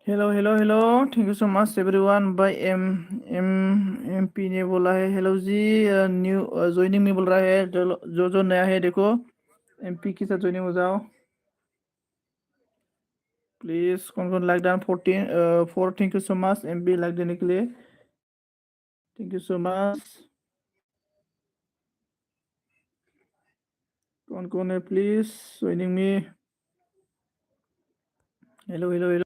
Hello hello hello. Thank you so much everyone. भाई M P ने बोला है हेलो जी। न्यू ज्वाइनिंग में बोल रहा है। जो नया है देखो, एमपी के साथ ज्वाइनिंग हो जाओ प्लीज। कौन कौन like down 14 thank you so much MP like देने के लिए। Thank you so much. कौन कौन है प्लीज ज्वाइनिंग में। Hello hello hello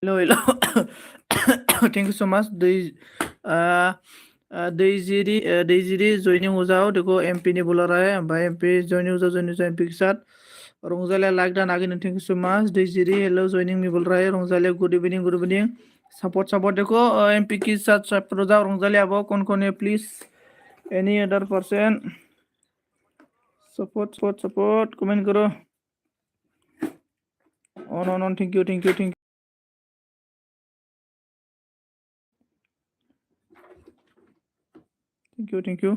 hello hello thank you so much डेजिरी ज्वाइनिंग हो जाओ। देखो एमपी ने बोला रहा है भाई एमपी ज्वाइनिंग हो जाओ, ज्वाइनिंग हो जाओ एमपी के साथ। रंजालिया लाइक डान आगे। थैंक यू सो मच डेजिरी। हेलो ज्वाइनिंग में बोल रहा है Ranjalia. Good evening good evening. Support support देखो एमपी के साथ सपोर्ट हो जाओ। रंजालिया अब कौन है please. Any other person support support support comment करो। On thank you thank you thank you.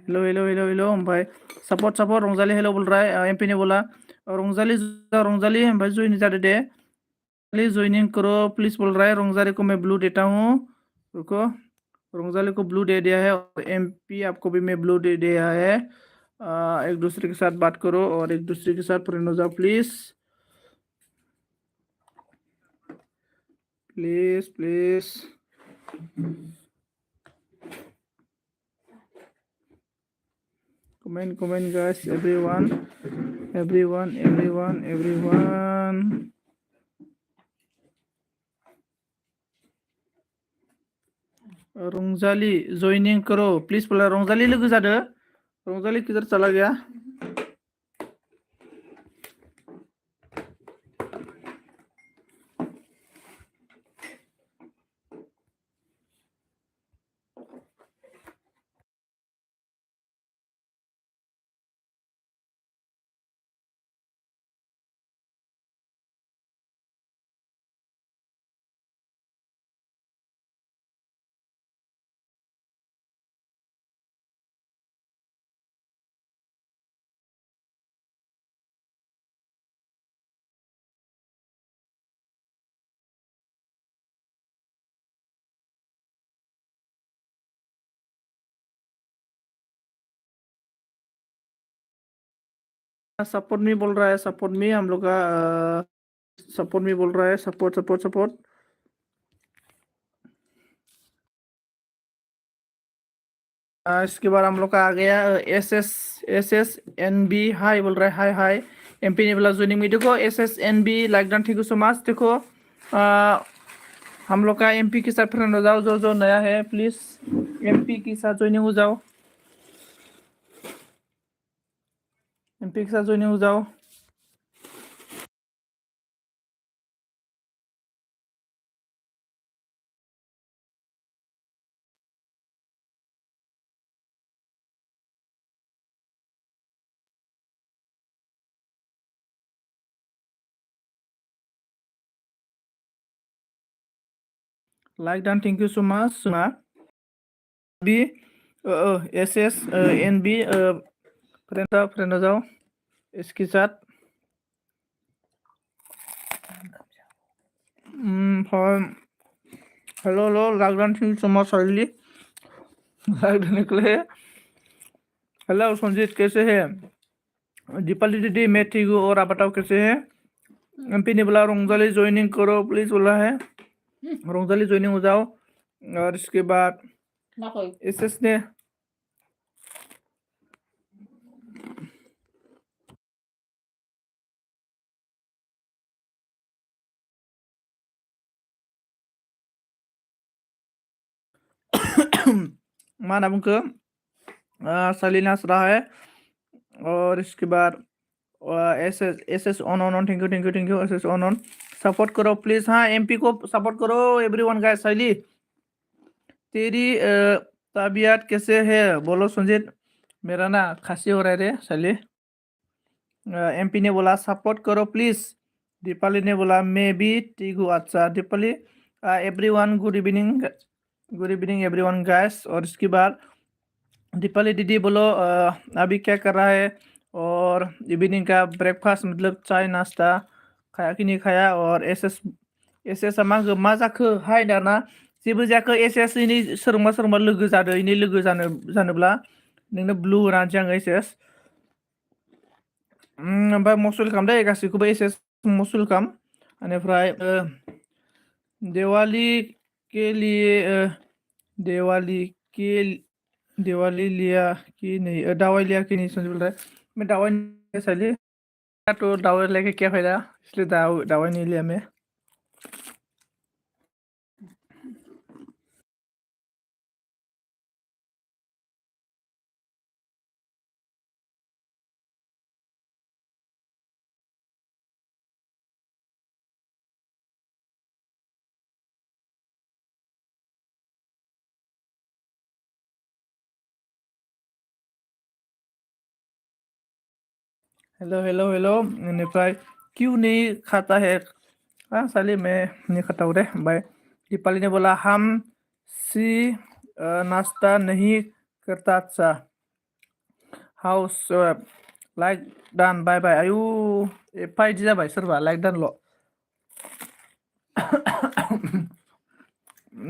Hello hello hello hello भाई सपोर्ट सपोर्ट। रंजाली हेलो बोल रहा है एमपी ने बोला। रंजाली रंजाली भाई ज्वाइन जाते दे प्लीज ज्वाइनिंग करो प्लीज बोल रहा है। रंजाली को मैं ब्लू देता हूँ। रुको, रंजाली को ब्लू दे दिया है और एमपी आपको भी मैं ब्लू दे दिया है। एक दूसरे के साथ बात करो और एक दूसरे के साथ फ्रेंड हो जाओ please please please. Comment guys, everyone. रंजाली ज्वाइनिंग करो प्लीज बोला। रंजाली लोगो जादो। रंजाली किधर चला गया। सपोर्ट में बोल रहा है सपोर्ट में हम लोग का सपोर्ट में बोल रहा है सपोर्ट सपोर्ट सपोर्ट। इसके बाद हम लोग का आ गया एस एस एन बी हाई बोल रहा है। हाय हाय एमपी ने बोला ज्वाइनिंग में। देखो SSNB like Don thank you so much. देखो हम लोग का एमपी के साथ फ्रेंड हो जाओ। जो नया है प्लीज एमपी के साथ ज्वाइनिंग हो जाओ। एमपी के साथ ज्वाइनिंग हो जाओ। Like done, thank you so much. Suma. B, SS, NB, friend जाओ इसके साथ हेलो हेलो लॉकडाउन थी समाज सॉरी लॉकडाउन निकले हेलो संजीत कैसे है दीपाली दीदी मैं ठीक हूँ और आप बताओ कैसे है एमपी ने बोला रोंगजाली ज्वाइनिंग करो प्लीज बोला है रोंगजाली ज्वाइनिंग हो जाओ और इसके बाद एसएस ने माना बुंको सलीना रहा है और इसके बाद S S on on thank you thank you thank U S S on support करो प्लीज हाँ एमपी को सपोर्ट करो एवरीवन गाइस शैली तेरी तबीयत कैसे है बोलो संजीत मेरा ना खांसी हो रहा है रे शैली एमपी ने बोला सपोर्ट करो प्लीज दीपाली ने बोला मैं भी ठीक हूँ अच्छा Deepali everyone good evening everyone guys और इसके बाद दीपाली दीदी बोलो अभी क्या कर रहा है और इवनिंग का ब्रेकफास्ट मतलब चाय नाश्ता खाया कि नहीं खाया और एस मा जाखो हाय दाना जेबो जाखो एस नि सोरबा लोगो जादों इनि लोगो जानोब्ला नोंनो ब्लु होनानैसै आङो एस ओमफ्राय मस्ट वेलकाम दे गासैखौबो एस मस्ट वेलकाम बेनिफ्राय दिवाली के लिए दिवाली के दिवाली लिया कि नहीं दवाई लिया कि नहीं समझ बोल रहा है मैं दवाई नहीं साली तो दवाई लेके क्या फायदा इसलिए दवाई नहीं लिया मैं हेलो हेलो हेलो बेनिफ्राय क्यों नहीं खाता है हाँ साली मैं नहीं खाता हूँ रे भाई दीपाली ने बोला हम सी नाश्ता नहीं करता अच्छा हाउस लाइक डान बाय बाय आयु एफा इदि जाबाय सोरबा लाइक डानल'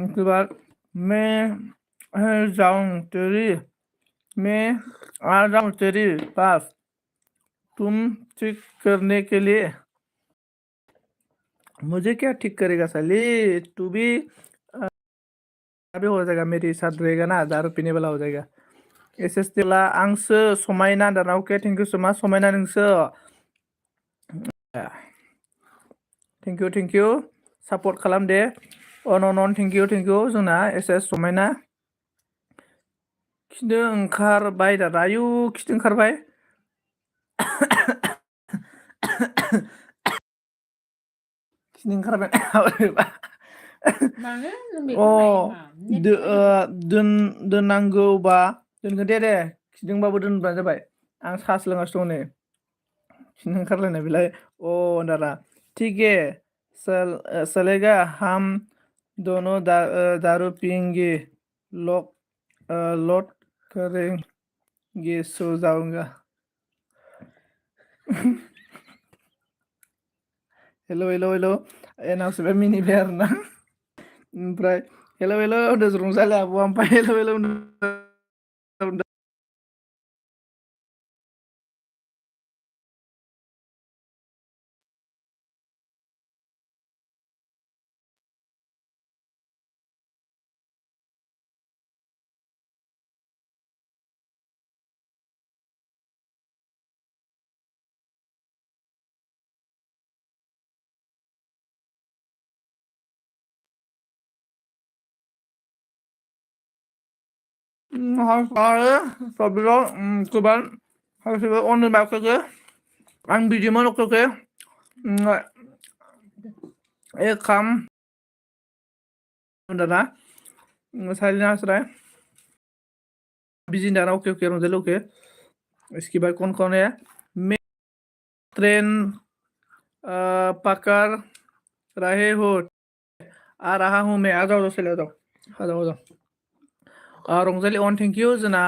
उसके बाद मैं जाऊँ तेरी मैं आ जाऊँ तेरी पास तुम ठीक करने के लिए मुझे क्या ठीक करेगा साली तू भी अभी हो जाएगा मेरे साथ रहेगा ना दारू पीने वाला हो जाएगा एस एस ला आंसो समायना दाना अके थैंक यू सो मच समायना नोंसो थैंक यू सपोर्ट खालाम दे अन थैंक यू जोंना एस एस समायना खिनो ओंखारबाय दादा आयु खिनो ओंखारबाय खिनो ओंखारबाय दोननांगौबा दोनगोन दे खिदोंबाबो दोनबानो जाबाय आं साहासो लोंगासिनो दं नै खिनो ओंखारलायनाय बेलाय दादा ठीक है चलेगा हम दोनों दारू पियेंगे लोड करेंगे सो जाऊंगा हेलो हेलो हेलो नावसोबा मिनिबाय आरोना ओमफ्राय हेलो हेलो होनदों रंजालि आब'आ ओमफ्राय hello hello Habis coba harus on bakal ke ang biji mana ke kam दाना साइलेंट हंस रहा है बिजी दाना ओके ओके रोंजल ओके इसके बाद कौन है मैं ट्रेन पकड़ रहे हो आ रहा हूँ मैं आ जाओ चले जाओ आ जाओ आ जाओ रंजाली अन थैंक यू जोंना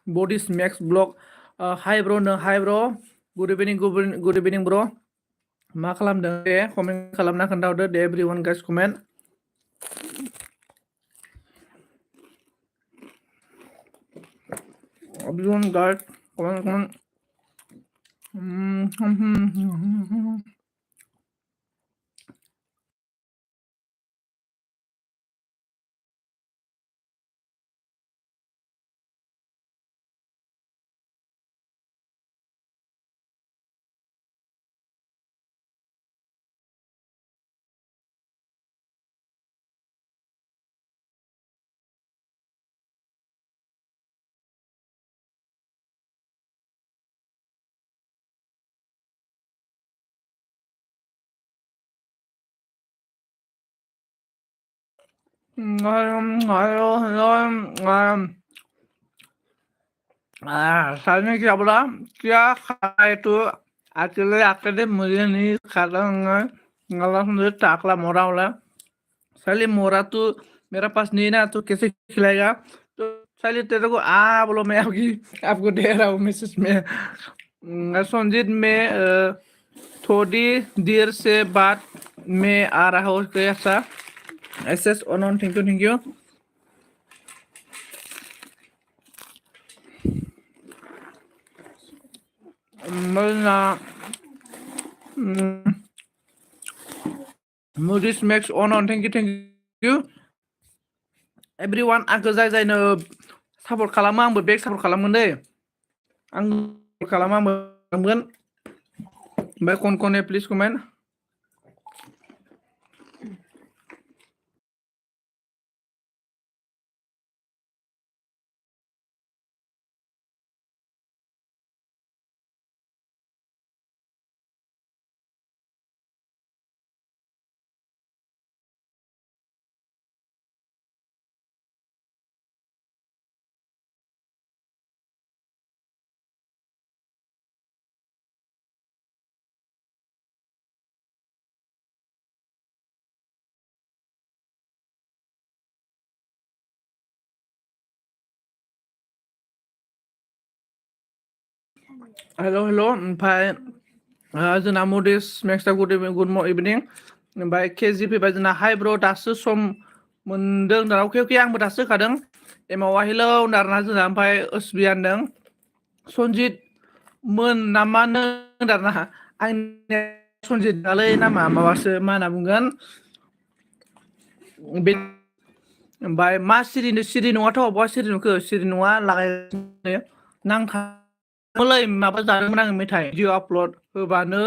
बडिस मैक्स ब्लग हाय ब्र नो हाय ब्र गुड इभिनिं ब्र मा खालामदों दे कमेन्ट खालामना खोन्थाहरदो दे everyone guys comment everyone guys comment सामने क्या बोला क्या खाए तो अकेले अकेले मुझे नहीं खाता गला मुझे टाकला मोरा वाला साले मोरा तो मेरा पास नहीं ना तो कैसे खिलाएगा तो साले तेरे को बोलो मैं आपको दे रहा हूँ मैसेज में संजीत में थोड़ी देर से बाद में आ रहा हूँ कैसा SS on thank you Moody's Max on thank you everyone आंखौ जाय जायनो सापर्ट खालामो आंबो बेक सापर्ट खालामगोन दै आं खालामो आंबो खालामगोन ओमफ्राय कनकने प्लिज कमेन्ट हेलो ओमफ्राय जोंना मडिस मेक्सआ गुड इभिनिं ओमफ्राय केजि फैबाय जोंना हाइ ब्र दासो सम मोनदों दाना अके आंबो दासो होखादों एमावा हेलौ दारना जोंना ओमफ्राय ओसबि होनदों सनजित मोन नामानो दारना आंनि सनजित नालै नामा माबासो मा होनना बुंगोन बे ओमफ्राय मा सिरि नङाथ' बहा सिरि नंखो सिरि नङा लागायगासिनो नांखालै माबा जादोंमोन आङो मेथाइ भिडिअ आपल'ड होबानो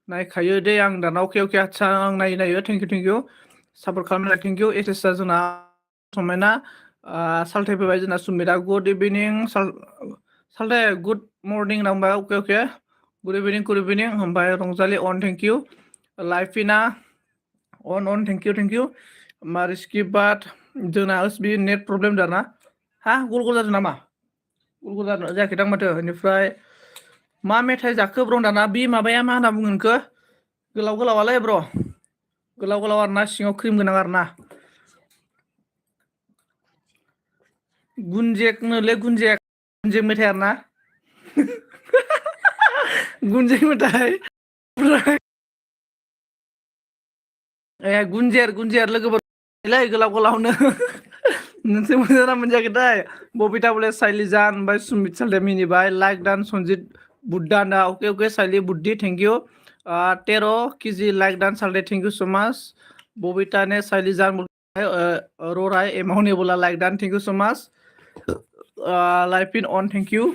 नायखायो दे आं दाना अके आदसा आं नायो थेंक इउ सापर्ट खालामनाय थेंक इउ एसएसआ जोंना समायना सालथाय फैबाय जोंना सुमिता गुड इभिनिं सालथाय गुड मर्निं नांबाय अके गुड इभिनिं ओमफ्राय रंजालि अन थेंक इउ लाइफिना अन थेंक इउ मारिस्कि बाट जोंना ओसबि नेट प्रब्लेम दाना गल जादों नामा गल जायाखैदां माथो बेनिफ्राय मा मेथाइ जाखो ब्र दाना बे माबाया मा होनना बुङो नोंखो गोलावालाय ब्र गोलाव आरोना सिङाव क्रिम गोनां आरोना गुन्जेक मेथाइ आरोना गुन्जेक मेथाइ गुन्जेर लोगोफोरलै गोलावनो नोंसोर मोजां मोनजायाखैथाय बबिता बले साइली जान ओमफ्राय सुमित सालदे मिनिबाय लाइक दान सनजित बुद्धा दा अके साइली बुद्धि थेंक इउ 13 केजि लाइक दान सालदे थेंक इउ सो माच बबिता ने साइली जान रोराय एमाउन्ट बोला लाइक दान थेंक इउ सो माच लाइफ इन अन थेंक इउ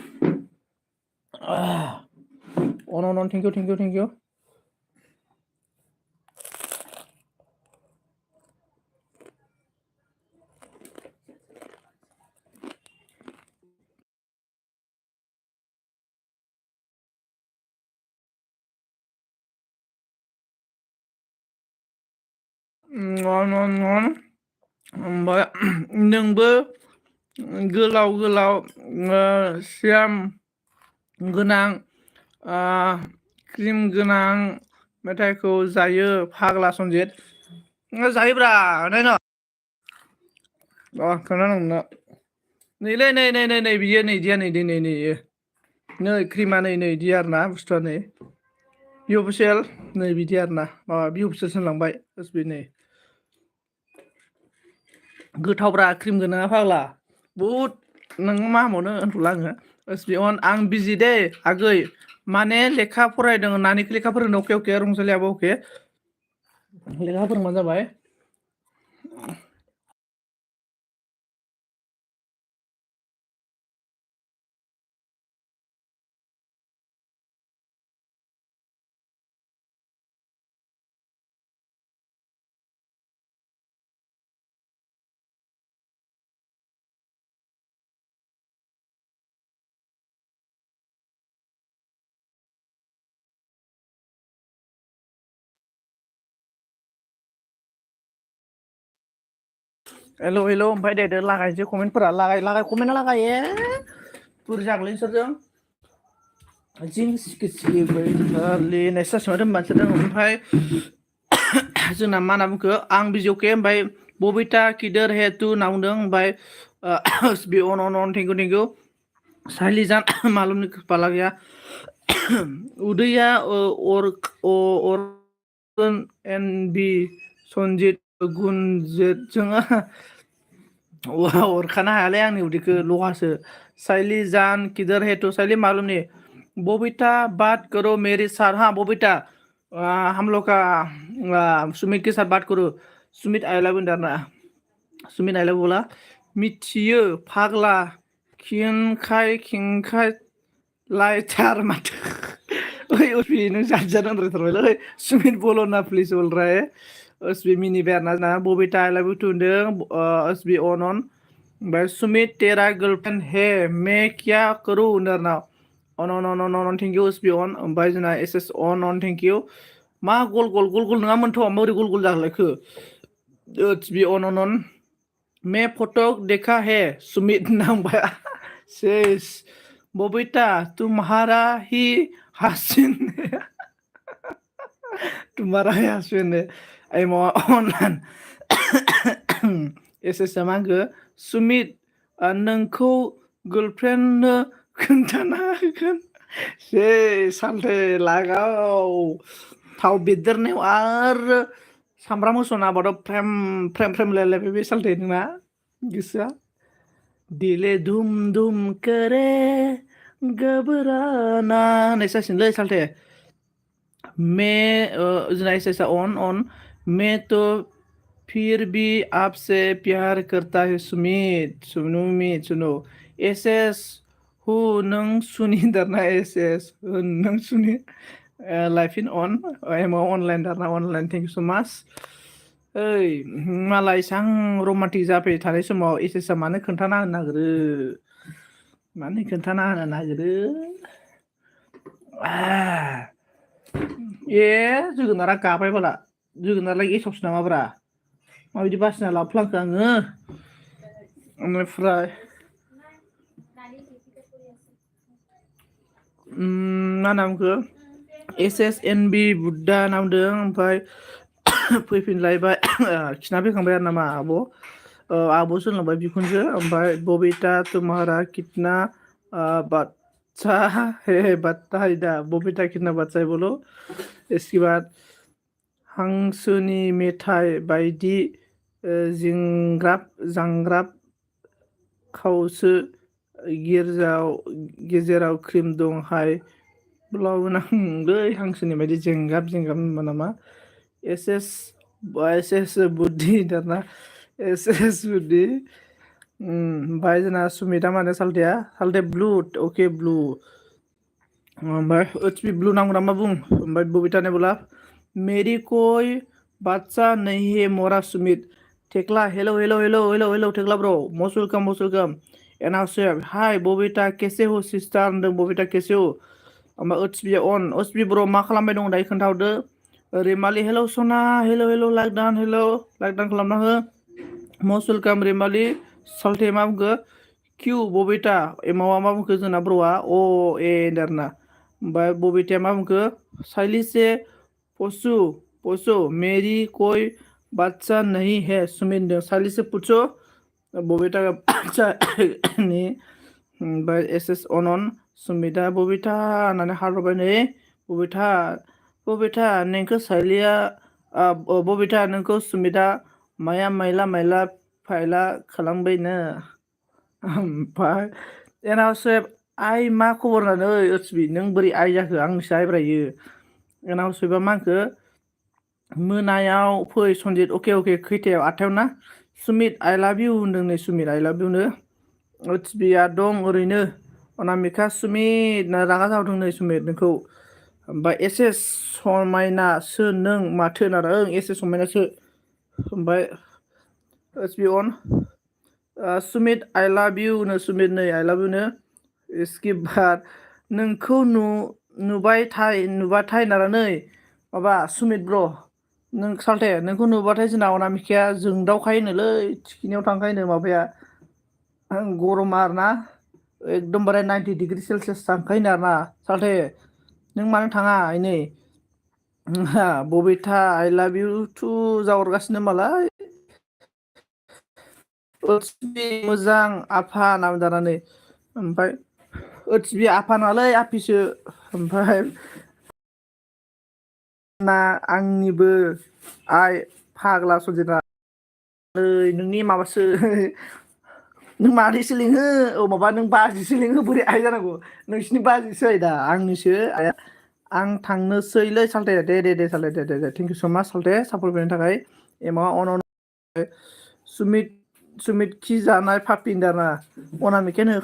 अन थेंक इउ ओमफ्राय नोंबो गोलाव सियाम गोनां क्रिम गोनां मेथाइखौ जायो फाग्ला सनजित जायोब्रा नायन' खोन्थानो नोंनो नैलै नै बियो नै इदिया नै इयो नै क्रिमा नै इदि आरोना बुस्थुआ नै बि अफिसियेल नै बिदि आरोना माबा बि अफिसियेल होनलांबाय नै गोथावब्रा क्रिम गोनाङा फाग्ला बहुद नों मा होनबावनो होनथ'ला आङो एसबिअन आं बिजि दै आगै माने लेखा फरायदों नानिखौ लेखा फोरोंदों अके अके रंजालियाबो अके लेखा फोरोंबानो जाबाय हेल' ओमफ्राय दे लागायनोसै कमेन्टफोरा लागाय कमेन्ट लागाय बुरजा जागोनलै नोंसोरजों जिं सिखि सिखि लिरनायसो जासिगोन माथो होनबासो ओमफ्राय जोंना मा होनना बुंखो आं बिजौके ओमफ्राय बबिता किदोर हेतु होनना बुंदों ओमफ्राय बे अन थेंकिउ साइलिजान मालुमनि बाला गैया उदैया अर एन बि सनजित गुनजेतजों अरखानो हायालै आंनि उदैखौ लहासो साइली जान किधर है तो साइली मालूम नहीं बबीता बात करो मेरे साथ हाँ बबीता हम लोग का सुमित के साथ बात करो सुमित आई लव ना सुमित आई लव बोला मिथियो फाग्ला खिंखाय लाइटार माथो ओइ उसबि नों जात होनद्रायथारबायलै सुमित बोलो ना प्लिज बोल रहा है उसबि मिनिबाय आरोना जोंना Babita I love you too होनदों उसबि अन ओमफ्राय सुमित तेरा गर्लफ्रेंड है मैं क्या करूँ होनदों आरोना अन थेंक इउ उसबि अन ओमफ्राय जोंना एस एस अन थेंक इउ मा गल गल नङामोनथ' माबोरै गल जालायखो उसबि अन मैं फोटो देखा है सुमित नांबाय शेष बबीता तुम्हारा ही हसीन तुम्हारा ही हसीन आई माबा अनलाइन एस एस मा होनखो सुमित नोंखौ गार्लफ्रेन्डनो खोन्थाना होगोन से सालथे लागाव थाव बेदेरनायाव आरो सामब्राम होसन आबादाव फ्रेम लायलायबाय बे सालथे नोंना गोसोआ दिले धुम धुम करे घबराना होननाय जासिगोनलै सालथे मैं जोंना एस एस अन मैं तो फिर भी आपसे प्यार करता है सुमित सुनो एस एस हु नों सुनि दारना एस एस नों सुनि life in on M online दारना online thank you so much ओइ मालाय इसां रमान्टिक जाफैबाय थानाय समाव एस एस आ मानो खोन्थाना होनो नागिरो जोगोनारा गाबाय बाला जोगोनारालाय गेसावसो नामाब्रा माबायदि बासिना लाबोफ्लांखो आङो ओमफ्राय मा होनना बुंखो S S N B Buddha होनना बुंदों ओमफ्राय फैफिनलायबाय खिना फैखांबाय आरो नामा आब'सो होनलांबाय बिखुनजो ओमफ्राय बबिता तुम्हारा कितना बाच्चा है बताई दा बबिता कितना बाच्चा है बोलो इसके बाद हांसोनि मेथाइ बायदि जांग्राब खावसो गेजेराव क्रिम दं हाय ब्लाव नांलै हांसोनि बायदि जेंगाब होनबा नामा एस एस बुद्धि दाना एस एस बुद्धि ओमफ्राय जोंना सुमिता माने सालथे ब्लु अके ब्लु ओमफ्राय एचपि ब्लु नांगौ नामा बुं ओमफ्राय बबिता ने बोला मेरी कोई बाच्चा नहीं है मोरा Sumit थेक्ला hello थेक्ला bro most welcome and also हाय बबिता कैसे हो सिस्टार होनदों बबिता कैसे हो ओमफ्राय ओचबि ब्र मा खालामबाय दं दायो खोन्थाहरदो रैमालि हेलौ सना हेलौ लाइक डाउन खालामना हो मोस्ट वेलकाम रैमालि सालथे मा बुंखो किउ बबिता एमावा मा बुंखो जोंना ब्र'आ अ ए आरोना ओमफ्राय बबिताया मा बुंखो साइलिसे पोसो पोसो मेरी कोई बादशाह नहीं है सुमित ने साली से पूछो बबीता का बादशाह नहीं ओमफ्राय एस अनन सुमिता बबीता होननानै हारबाय नै बबीता बबीता नोंखौ सालिया बबीता नोंखौ सुमिता माया मायला मायला फायला खालामबायनो ओमफ्राय एनावसो आइ मा खबर होननानै ओसबि नों बोरै आइ जाखो आंनिसो आइब्रायो एनावसोबा मा होनखो मोनायाव फै सनजित अके खैथायाव 8टायाव ना सुमित आइ लाभ इउ होनदों नै सुमित आइ लाभ इउनो ओसबिया दं ओरैनो अनामिका सुमित रागा जादों नै सुमित नोंखौ ओमफ्राय एसे समायनासो नों माथो होनना ओं एसे समायनासो ओमफ्राय ओसबि अन सुमित आइ लाभ इउ नो सुमित नै आइ लाभ इउ नो इसके बाद नोंखौ नुबाथाय नारानै माबा सुमित ब्र नों सालथे नोंखौ नुबाथाय जोंना अनामिकाया जोंदावखायोनोलै थिखिनियाव थांखायोनो माबाया गरमा आरोना एकदमबारे 90 डिग्री सेलसियास थांखायोनो आरोना सालथे नों मानो थाङा नै बबीता आइ लाभ इउ टु जाहरगासिनो मालाय ओसबि मोजां आफा नामजानानै ओमफ्राय ओसबि आफा नालै आफिसो ओमफ्राय ना आंनिबो आइ फाग्ला सजिना नोंनि माबासो नों मादैसो लिङो माबा नों बाजैसो लिङो बोरै आइ जानांगौ नोंसिनि बाजैसो आइ दा आंनिसो आइया आं थांनोसैलै सालथे दे सालथे दे थेंक इउ स माच सालथे सापर्ट होनायनि थाखाय एमाव अन सुमित खि जानाय पापि दाना अनामिकायानो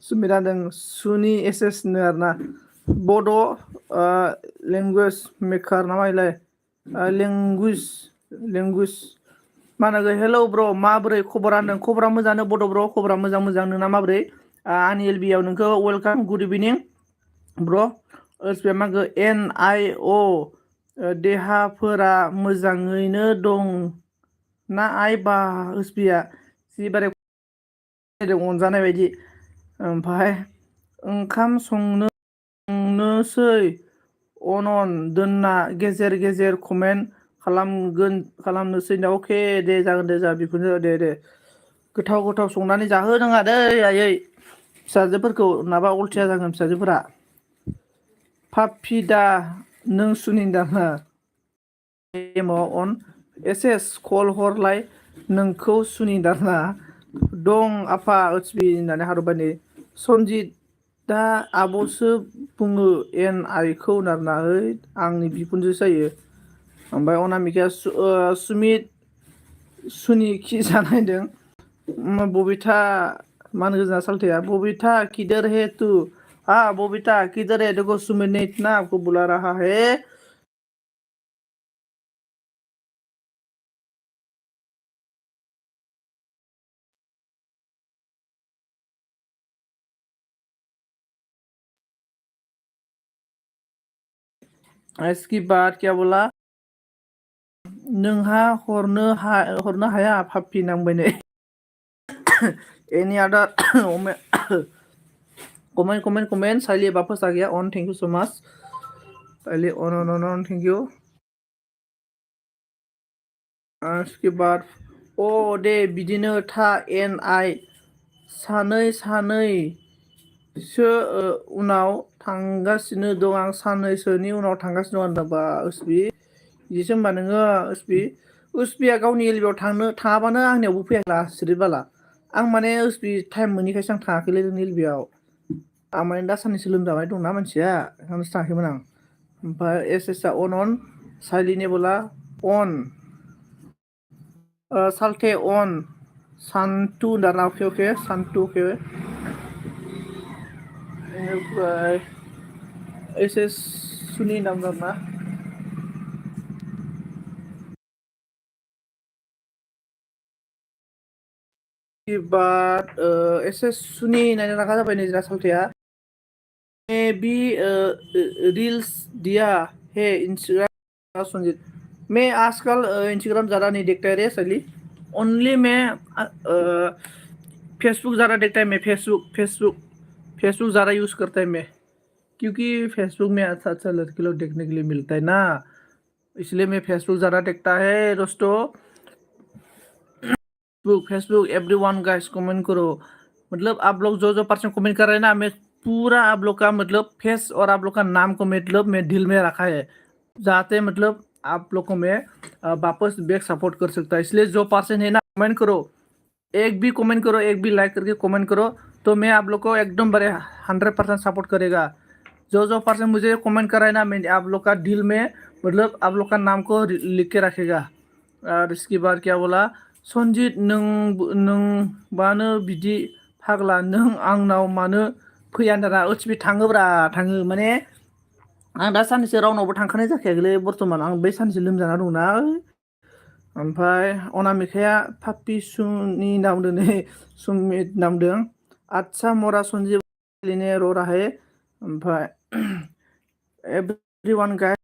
सुमित होनदों सुनि एस नो आरोना बड' लेंगुवेज मेकार ना माइलाय लेंगुवेज मा होनो हेलौ ब्र माबोरै खबरा होनदों खबरा मोजाङानो बड' ब्र खबरा मोजां नोंना माबोरै आंनि एलबिआव नोंखौ वेलकाम गुड इभिनिं ब्र ओसबे मा होनो NIO देहाफोरा मोजाङैनो दं ना आइ बा ओसबिया जि बारे अनजानाय बायदि ओमफ्राय ओंखाम संनोसै अनन दोनना गेजेर गेजेर कमेन्ट खालामनोसै ना अके दे जागोन दे जा बेखौनो दे गोथाव संनानै जाहोनाङा दै आयै फिसाजोफोरखौ माबा अलथिया जागोन फिसाजोफोरा पापिदा नों सुनिदा एमाव अन एसे कल हरलाय नोंखौ सुनिदाना दं आफा ओसबि होननानै हारबाय नै सनजित दा आब'सो बुङो NI खौ आरोना ओइ आंनि बिखुनजोसो जायो ओमफ्राय अनामिकाया सुमित सुनि खि जानायदों बबीता मा होनो जोंना सालथेया बबीता किधर है तू बबीता किधर है देखो सुमित ने इतना आपको बुला रहा है इसके बाद क्या बोला नोंहा हरनो हाया पापि नांबाय नै एनी अदर कमेन्ट साइली वापस आ गया on thank you so much Saili on thank you इसके बाद दे बिदिनो था NI सानैसो उनाव थांगासिनो दं आं साननैसोनि उनाव थांगासिनो दं होनदोंबा ओसबि बिदिसो होनबा नोङो ओसबिया गावनि एलबिआव थाङाबानो आंनियावबो फैयाला सिरिबाला आं माने ओसबि टाइम मोनैखायसो आं थाङाखैलै नोंनि एलबिआव आं माने दा साननैसो लोमजाबाय दंना मानसिया ओंखायनोसो थाङाखैमोन आं ओमफ्राय एसएसआ अन साइलिनि बोला अन सालथे अन सान्टु दाना अके सान्टु अके बेनिफ्राय एसएस सुनि नाम दंना बाद एसएस सुनि नायनो रागा जाबाय नै जोंना सालथेया बी रील्स दिया है इंस्टाग्राम संजीत मैं आजकल इंस्टाग्राम ज़्यादा नहीं देखता है रे सली ओनली मैं फेसबुक ज़्यादा देखता है मैं फेसबुक ज़्यादा यूज़ करता है मैं क्योंकि फेसबुक में अच्छा लड़की लोग देखने के लिए मिलता है ना, इसलिए मैं फेसबुक ज़्यादा देखता है दोस्तों। फेसबुक एवरीवन गाइस कमेंट करो, मतलब आप लोग जो पर्सन कमेंट कर रहे हैं ना, मैं पूरा आप लोग का मतलब फेस और आप लोग का नाम को मतलब मैं दिल में रखा है, जाते मतलब आप लोग को मैं वापस बैक सपोर्ट कर सकता है। इसलिए जो पर्सन है ना कमेंट करो, एक भी कमेंट करो, एक भी लाइक करके कमेंट करो, तो मैं आप लोग को एकदम बड़े 100% सपोर्ट करेगा। जो पर्सन मुझे कमेंट कर रहा है ना, मैं आप लोग का दिल में मतलब आप लोग का नाम को लिख के रखेगा। और इसके बाद क्या बोला, सनजित नोंबानो बिदि फाग्ला नों आंनाव मानो फैया दाना ओथिपि थाङोब्रा थाङो, माने आं दा साननैसो रावनावबो थांखानाय जाखायाखैलै बर्थमान, आं बे साननैसो लोमजाना दंना। ओमफ्राय अनामिकाया पापि सुनि नामदों नै सुमित नामदों आदसा मरा सन्जीब लिने र' राहे। ओमफ्राय एवरीवन गाइस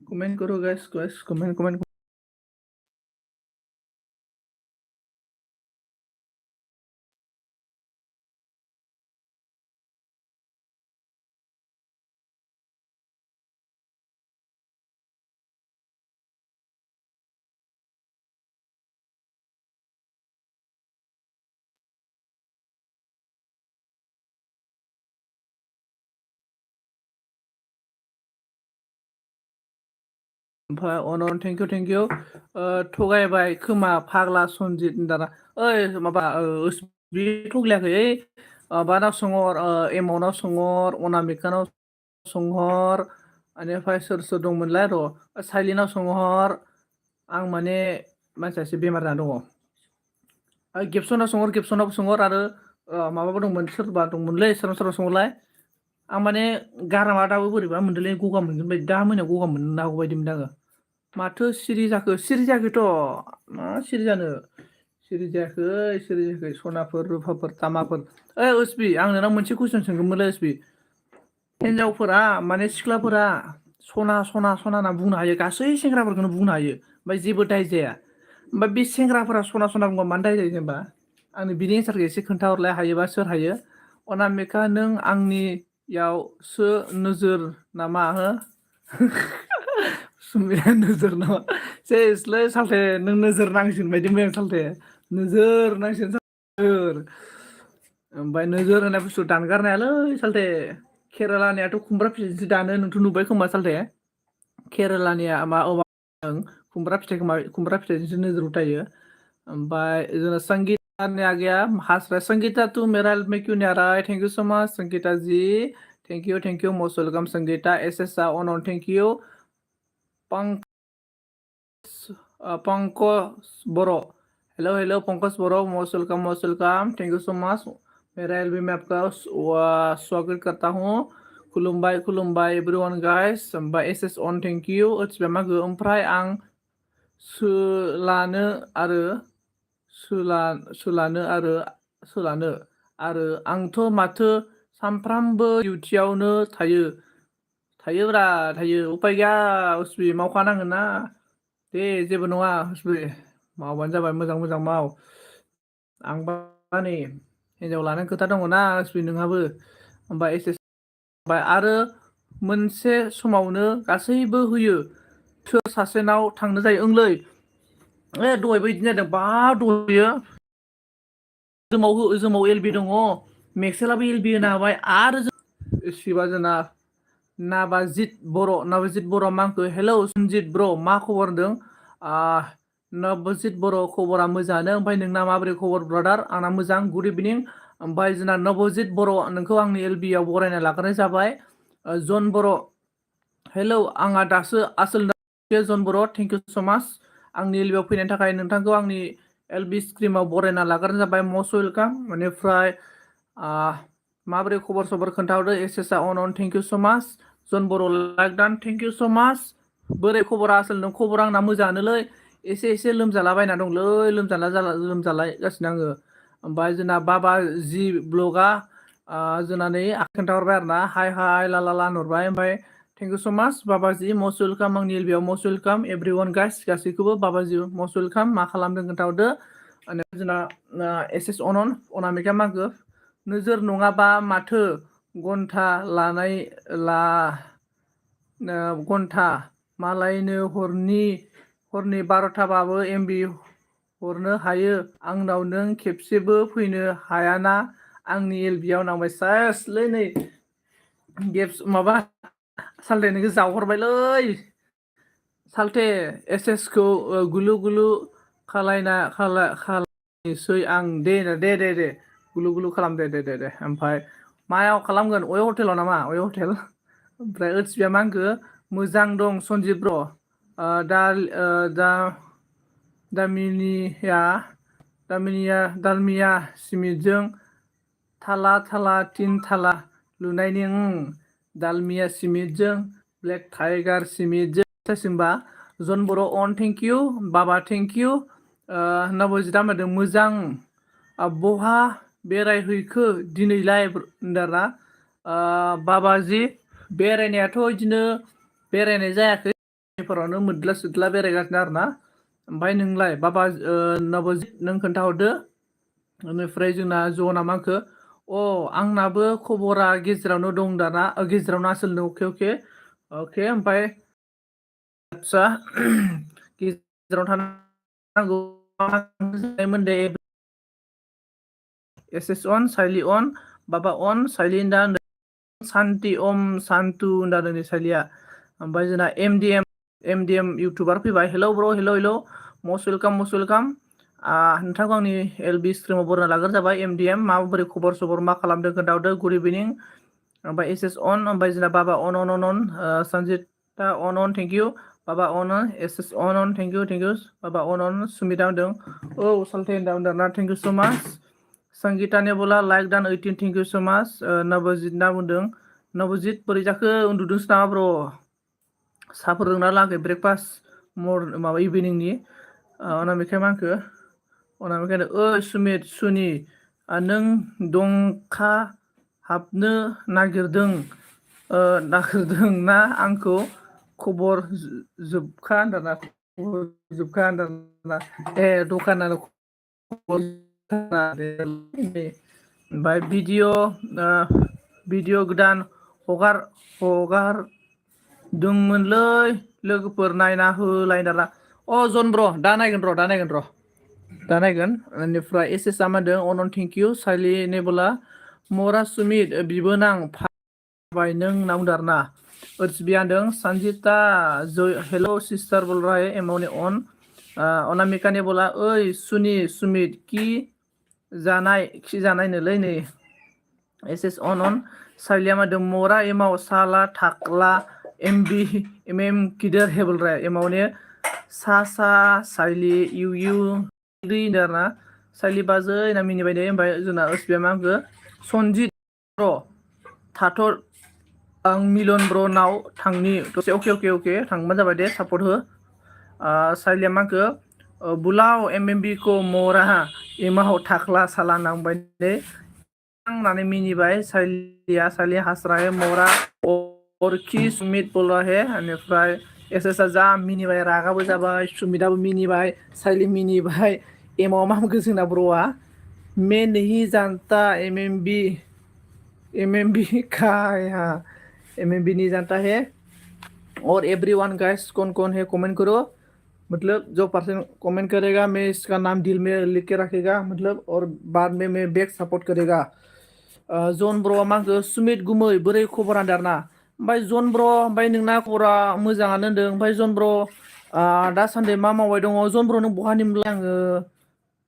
कमेंट करो, गाइस कमेंट। ओमफ्राय अनन थेंक इउ थगायबाय खोमा फाग्ला सनजित दाना। ओइ माबा बे थगलायाखै, माबानाव सोंहर, एमाउन्टआव सोंहर, अनामिकानाव सोंहर, बेनिफ्राय सोर दंमोनलाय र' साइलेन्टआव सोंहर। आं माने मानसिया एसे बेमार जाना दङ। गेबसनाव सोंहर आरो माबाबो दंमोन, सोरबा दंमोनलै सोरनाव सोंहरलाय। आं माने गारामा दाबो बोरैबा मोनदोंलै, गगा मोनगोन बायदि, दा मोनायाव गगा मोननो हागौ बायदि मोनदों आङो। माथो सिरि जाखो? सिरि जायाखैथ', मा सिरि जानो, सिरि जायाखै सनाफोर रुफाफोर तामाफोर। ओइ उसबि, आं नोंनाव मोनसे कुइसन सोंगौमोनलै उसबि। हिन्जावफोरा माने सिख्लाफोरा सना होनना बुंनो हायो, गासै सेंग्राफोरखौनो बुंनो हायो, ओमफ्राय जेबो दाय जाया। ओमफ्राय बे सेंग्राफोरा सना बुंबा मानो दाय जायो जेनेबा? आंनो बिनि एन्सारखौ एसे खोन्थाहरलाय हायोबा, सोर हायो? अनामिका नों आंनियावसो नोजोर नामा हो? सुमिया नोजोर नामा? सेसलै सालथे, नों नोजोर नांसिगोन बायदि मोनो सालथे, नोजोर नांसिगोन नोजोर। ओमफ्राय नोजोर होननाय बुस्थु दानगारनायालै सालथे, केरेलानियाथ' खुमब्रा फिथाइजोंसो दानो, नोंथ' नुबाय खोमा सालथे। केरेलानिया खुमब्रा फिथाइजोंसो नोजोर उथायो। ओमफ्राय जोंना संगीता ने आ गया हंस रहा है। संगीता तू मेरा हेल्प में क्यों नहीं आ रहा है? Thank you so much Sangita ji, thank you most welcome Sangita. S on thank you. Pankaj Boro, hello Pankaj Boro, most welcome, thank you so much. मेरा एलबी में आपका स्वागत करता हूँ। खुलुमबाय एवरीवन गाइस। ओमफ्राय एस ऑन थैंक यू। मागो ओमफ्राय आं सोलानो आरो आंथ' माथो सामफ्रामबो डिउटियावनो थायो उपाय गैया उसबि, मावखानांगोन ना। दे जेबो नङा उसबि, मावबानो जाबाय, मोजां माव। आंबा नै हिन्जाव लानाय खोथा दङ ना उसबि, नोंहाबो। ओमफ्राय आरो मोनसे समावनो गासैबो होयो, सोर सासेनाव थांनो जायो? ओंलै दहायबो बिदिनो जादों, बा दहायो जोमाव एलबि दङ, मेक्सेलाबो एलबि होनो हाबाय, आरो शिबा जोंना नाबाजित बर' मा होनखो? हेलौ सनजित ब्र' मा खबर होनदों? नबजित बर' खबरा मोजाङानो। ओमफ्राय नोंना माबोरै खबर ब्रादार? आंना मोजां, गुड इभिनिं। ओमफ्राय जोंना नबजित बर', नोंखौ आंनि एलबिआव बरायना लाग्रोनाय जाबाय। जन बर', हेलौ आंहा दासो आसोल जन बर', थेंक इउ सो माच आंनि एलबिआव फैनायनि थाखाय। नोंथांखौ आंनि एलबि स्क्रिमाव बरायना लाग्रोनाय जाबाय, मस्ट वेलकाम। बेनिफ्राय माबोरै खबर सबर खोन्थाहरदो। एसएसआ अन थेंक इउ सो माच। जन बर' लाइक डान, थेंक इउ सो माच। बोरै खबरा? आसोल नों खबरा आंना मोजाङानोलै, एसे लोमजालाबायना दंलै, लोमजालागासिनो आङो। ओमफ्राय जोंना बाबा जि ब्लगा जोंना नै खोन्थाहरबाय आरो ना, हाय ला हरबाय। ओमफ्राय थेंक इउ सो माच बाबाजि, मस्ट वेलकाम आंनि एलबिआव, मस्ट वेलकाम एभ्रिवन गाइस, गासैखौबो बाबाजि मस्ट वेलकाम। मा खालामदों खोन्थाहरदो। जोंना एस अनामिका मागो नोजोर नङाबा माथो घन्टा लानाय ला घन्टा मालायनो हरनि 12थाबाबो MB हरनो हायो आंनाव नों खेबसेबो फैनो हायाना आंनि LBआव नांबाय सेसलै नै गेप्स माबा सालथे नोंखौ जावहरबायलै सालथे SS खौ गुलु गुलु खालायनोसै आं दे गुलु गुलु खालाम दे ओमफ्राय मायाव खालामगोन अवे हटेलाव नामा अवे हटेल ओमफ्राय ओथिबिया मा होनखो मोजां दं सन्जिब ब्र दा दालमिया सिमेन्टजों थाला तिन थाला लुनायनि दालमिया सिमेन्टजों ब्लेक टाइगार सिमेन्टजों होनबा जन बर' अन थेंक इउ बाबा थेंक इउ नबजिता होनदों मोजां बहा बेरायहैखो दिनैलाय होनदोंना बाबाजि बेरायनायाथ' बिदिनो बेरायनाय जायाखै फोरावनो मोद्ला सोद्ला बेरायगासिनो आरोना ओमफ्राय नोंलाय बाबा नबजित नों खोन्थाहरदो बेनिफ्राय जोंना जना मा होनखो आंनाबो खबरा गेजेरावनो दं दाना गेजेरावनो आसोलनो अके ओमफ्राय आदसा गेजेराव थानांगौ SS अन साइलि अन बाबा अन साइलि दा सान्ति ओम सान्तु होनदों नै साइलिया ओमफ्राय जोंना MDM इउटुबार फैबाय हेलौ ब्र हेलौ मस्ट वेलकाम नोंथांखौ आंनि LB स्ट्रिमाव बरायना लाग्रो जाबाय MDM माबोरै खबर सबर मा खालामदों खोन्थाहरदो गुड इभिनिं ओमफ्राय SS अन ओमफ्राय जोंना बाबा अन सन्जिता अन थेंक इउ बाबा अन SS अन थेंक इउ बाबा अन सुमिता होनदों सालथे होनदों थेंक इउ स' माच संगीता नेबुला लाइक दान 18 थेंक इउ स' माच नबजित ना बुंदों नबजित बोरै जाखो उन्दुदोंसो नामा ब्र साहाफोर लोंना लाङाखै ब्रेकफास्ट माबा इभिनिंनि अनामिकाया मा होनखो अनामिकाया सुनि नों दंखा हाबनो नागिरदों ना आंखौ खबर जोबखा होनदोंना दखानानो ओमफ्राय भिडिअ गोदान हगारदोंमोनलै लोगोफोर नायना होलायना जन ब्र दा नायगोन र' बेनिफ्राय SS आ मा होनदों अनन थेंक इउ साइलि नेबुला मरा सुमित बिबोनां फाबाय नों होनना बुंदों आरोना ओरथिबिया होनदों सन्जिता हेल' सिस्टार बोल रहा है एमाउनि अन अनामिका नेबुला सुमित खि जानाय नोलै नै SS अन साइलिया मा होनदों मरा एमाव साला थाकला किदर हेबल रहा एमावने सा साइलि इउ होनदों आरोना साइलि बाजै ना मिनिबाय दे ओमफ्राय जोंना ओसबिया मा होनखो सन्जित ब्र थाथ' आं मिलन ब्रनाव थांनि दसे अके थांबानो जाबाय दे सापर्ट हो साइलिया मा होनखो बुलाव MMB को मरा एमाव थाख्ला साला नांबाय दे होननानै मिनिबाय साइलिया हास्राहे मरा अरखि सुमित बोल रहा है बेनिफ्राय SS आ जा मिनिबाय रागाबो जाबाय सुमिताबो मिनिबाय साइलि मिनिबाय एमाव मा होनखो जोंना ब्र'आ मैं नहीं जानता MMB का MMB नहीं जानता है और एवरीवन गाइस कौन है कमेंट करो मतलब जो पर्सन कमेंट करेगा मैं इसका नाम दिल में लिख के रखेगा मतलब और बाद में मैं बैक सपोर्ट करेगा जन ब्र मा होनखो सुमित गुमै बोरै खबरा होनदों आरोना ओमफ्राय जन ब्र ओमफ्राय नोंना खबरा मोजाङानो होनदों ओमफ्राय जन ब्र दासान्दि मा मावबाय दङ जन ब्र नों बहानिमोनलाय आङो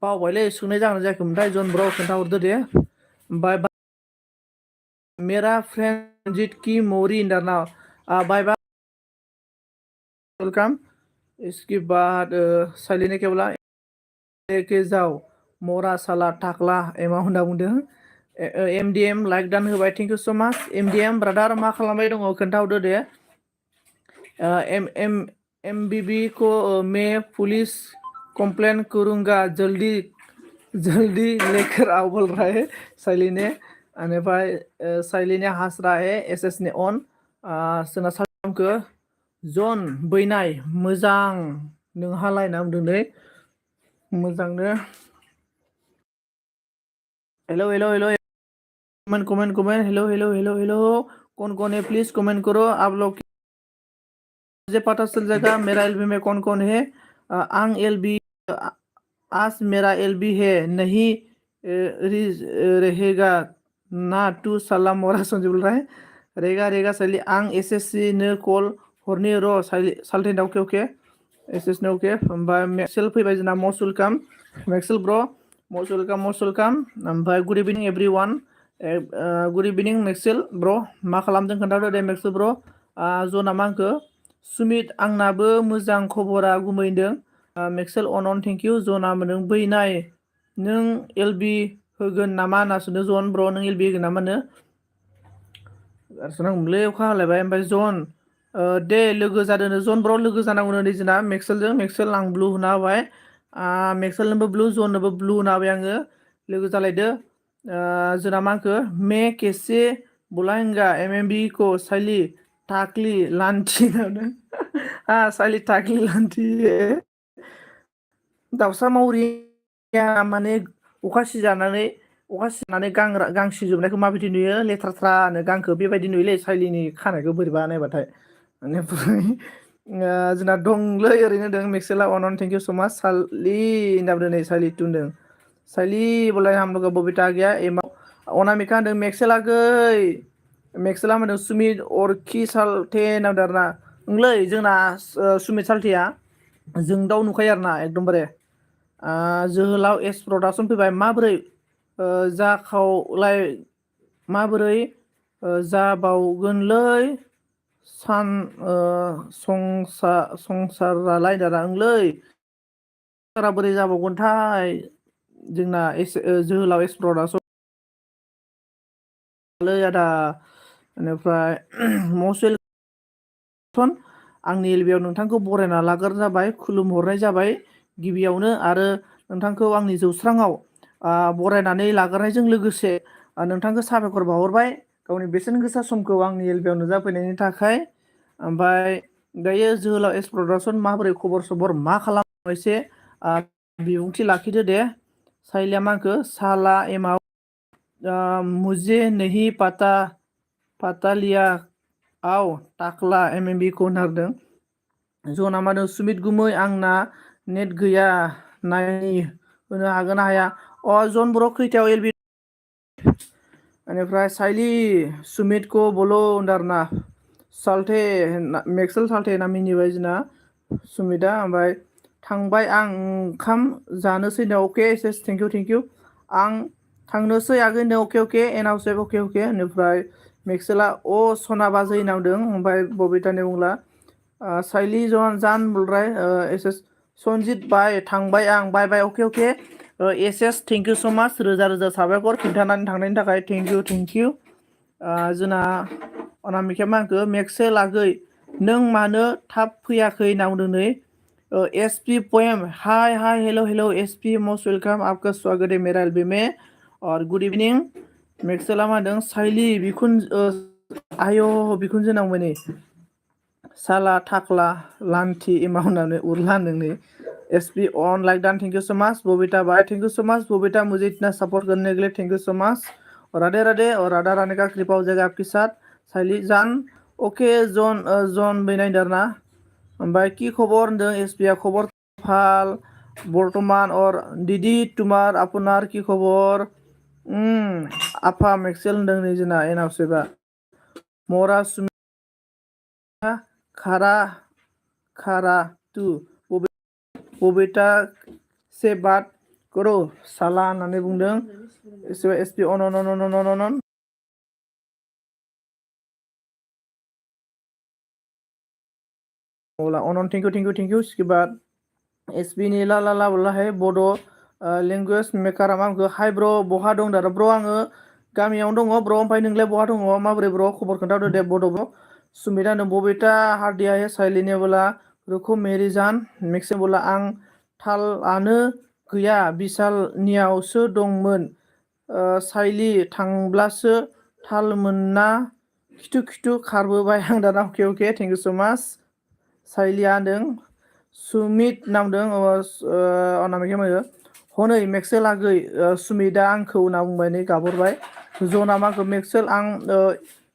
बावबायलै सोंनाय जागोन जायाखैमोनथाय जन ब्र खोन्थाहरदो दे ओमफ्राय मेरा फ्रेंड रंजित की मोरी होनदों आरोना बाय बाय वेलकाम इसके बाद साइलिने क्या बोला के जाओ मरा साला टाकला एमा होनना बुंदों MDM लाइक दान होबाय थेंक इउ स' माच MDM ब्रादार मा खालामबाय दङ खोन्थाहरदो दे MBB को मैं पुलिस कंप्लेन करूंगा जल्दी लेकर आओ बोल रहा है साइलिने बेनिफ्राय साइलिने हंस रहा है SS ने अन जोंना सालखो जन बैनाय मोजां नोंहालाय होनना बुंदों नै मोजांनो हेल' कमेंट हेलो कौन है प्लीज कमेंट करो आप लोग मुझे पता चल जाएगा मेरा एलबी में कौन है आंग एलबी आज मेरा एलबी है नहीं रहेगा ना तू साला मोरा संजय बोल रहा है रहेगा साली आं एसएससी ने कल हरनी र साल्टेन ओके एसएस ने ओके ओमफ्राय मेक्सेल फैबाय जोंना मस्ट वेलकाम मेक्सेल ब्र मस्ट वेलकाम ओमफ्राय गुड इभिनिं एभरिवान गुड इभिनिं मेक्सेल ब्र मा खालामदों खोन्थादो दे मेक्सेल ब्र जना मा होनखो सुमित आंनाबो मोजां खबरा गुमैदों मेक्सेल अन थेंक इउ जना मोनदों बैनाय नों एलबि होगोन नामा होनना सोंदों जन ब्र नों एलबि होगोन नामा होनो गारसोनांगौमोनलै अखा हालायबाय ओमफ्राय जन दे लोगो जादों जन ब्र लोगो जानांगौनो नै जोंना मेक्सेलजों मेक्सेल आं ब्लु होना होबाय मेक्सेलनोबो ब्लु जननोबो ब्लु होना होबाय आङो लोगो जालायदो जोंना मा होनखो मे केसे बुलाएंगा एमएमबी को साइली टाकली लान्थि साइली टाकली लान्थि दाउसा मावरिया माने अखा सिजानानै गां सिजोबनायखौ माबायदि नुयो लेथ्राथ्रानो गांखौ बेबायदि नुयोलै साइलिनि खानायखौ बोरैबा नायबाथाय बेनिफ्राय जोंना दंलै ओरैनो दं मेक्सेला अन थेंक इउ स माच सालि होनना बुंदों नै सालि होनदों साइली बोलाय हम लोग बबिता गया एमाव अनामिका होनदों मेक्सेला गै मेक्सेला होनदों सुमित अरखि सालथे होनना बुंदों आरोना ओंलै जोंना सुमित सालथेया जोंदाव नुखायो आरोना एकदमबारे जोहोलाव एस प्रडाक्सन फैबाय माबोरै जाखावलाय माबोरै जाबावगोनलै संसारालाय दादा ओंलै संसारा बोरै जाबावगोनथाय जोंना जोहोलाव एस प्रडाक्सन आदा बेनिफ्राय मस्ट आंनि एलबियाव नोंथांखौ बरायना लाग्रोनाय जाबाय खुलुमहरनाय जाबाय गिबियावनो आरो नोंथांखौ आंनि जौस्राङाव बरायनानै लाग्रोनायजों लोगोसे नोंथांखौ साबायखर बावहरबाय गावनि बेसेन गोसा समखौ आंनि एलबियाव नुजाफैनायनि थाखाय ओमफ्राय दायो जोहोलाव एस प्रडाक्सन माबोरै खबर सबर मा खालामो एसे बिबुंथि लाखिदो दे साइलिया मा होनखो साला एमाव मुझे नहीं पता लिया आव टाकला एमएमबी को होनहरदों जना मा होनदों सुमित गुमै आंना नेट गैया नायनि होनो हागोन ना हाया जन बर' खैथायाव एलबि बेनिफ्राय साइली सुमित को बोलो होनदों आरोना साल्थे मेक्सेल साल्थे होनना मिनिबाय जोंना सुमितआ ओमफ्राय थांबाय आं ओंखाम जानोसै नो अके एस थेंक इउ आं थांनोसै आगै नो अके एनाउसेफ अके बेनिफ्राय मेक्सेला सना बाजै नांदों ओमफ्राय बबितानि बुंला साइली जान बुलराय एस एस सनजित बाय थांबाय आं बाय अके S S thank you so माच रोजा रोजा साबायखर खिन्थानानै थांनायनि थाखाय थेंक इउ जोंना अनामिकाया मा होनखो मेक्सेल आगै नों मानो थाब फैयाखै होनना बुंदों नै S P poem hi hello S P most welcome आपका स्वागत है मेरा एलबी में और गुड इवनिं मेक्सेला मा होनदों साइली आय' बिखुनजो नांबाय नै साला थाख्ला लान्थि एमा होननानै उरला होनदों नै S P on like don thank you so much Babita bye thank you so much Babita मुझे इतना सपोर्ट करने के लिए thank you so much Radhe Radhe और राधा रानी का कृपा हो जाएगा आपके साथ साइली जान ओके जन बैनाय दारना ओमफ्राय की खबर होनदों एस पी आ खबर फाल बर्तमान और दीदी तुम्हार अपनार की खबर आफा मेक्सेल होनदों नै जोंना एनाउसेबा मरा सुमिया खारा तू बबिता से बात करो साला होननानै बुंदों एस पी अन अनन थेंक इउ स्किबार एस पी नि ला बोला है बड' लेंगुवेज मेकारा मा होनखो हाय ब्र बहा दं दादा ब्र आङो गामियावनो दङ ब्र ओमफ्राय नोंलाय बहा दङ माबोरै ब्र खबर खोन्थादो दे बड' ब्र सुमिता होनदों बबिता हार्दिया है साइलिनि बोला रुखु मेरी जान मेक्से बोला आं थालआनो गैया बिशालनियावसो दंमोन साइली थांब्लासो थाल मोनना खिथु खारबोबाय आं दाना अके थेंक इउ स माच साइलिया होनदों सुमित नामदों अनामिका मोनो हनै मेक्सेल आगै सुमितआ आंखौ होनना बुंबाय नै गाबहरबाय जना माखौ मेक्सेल आं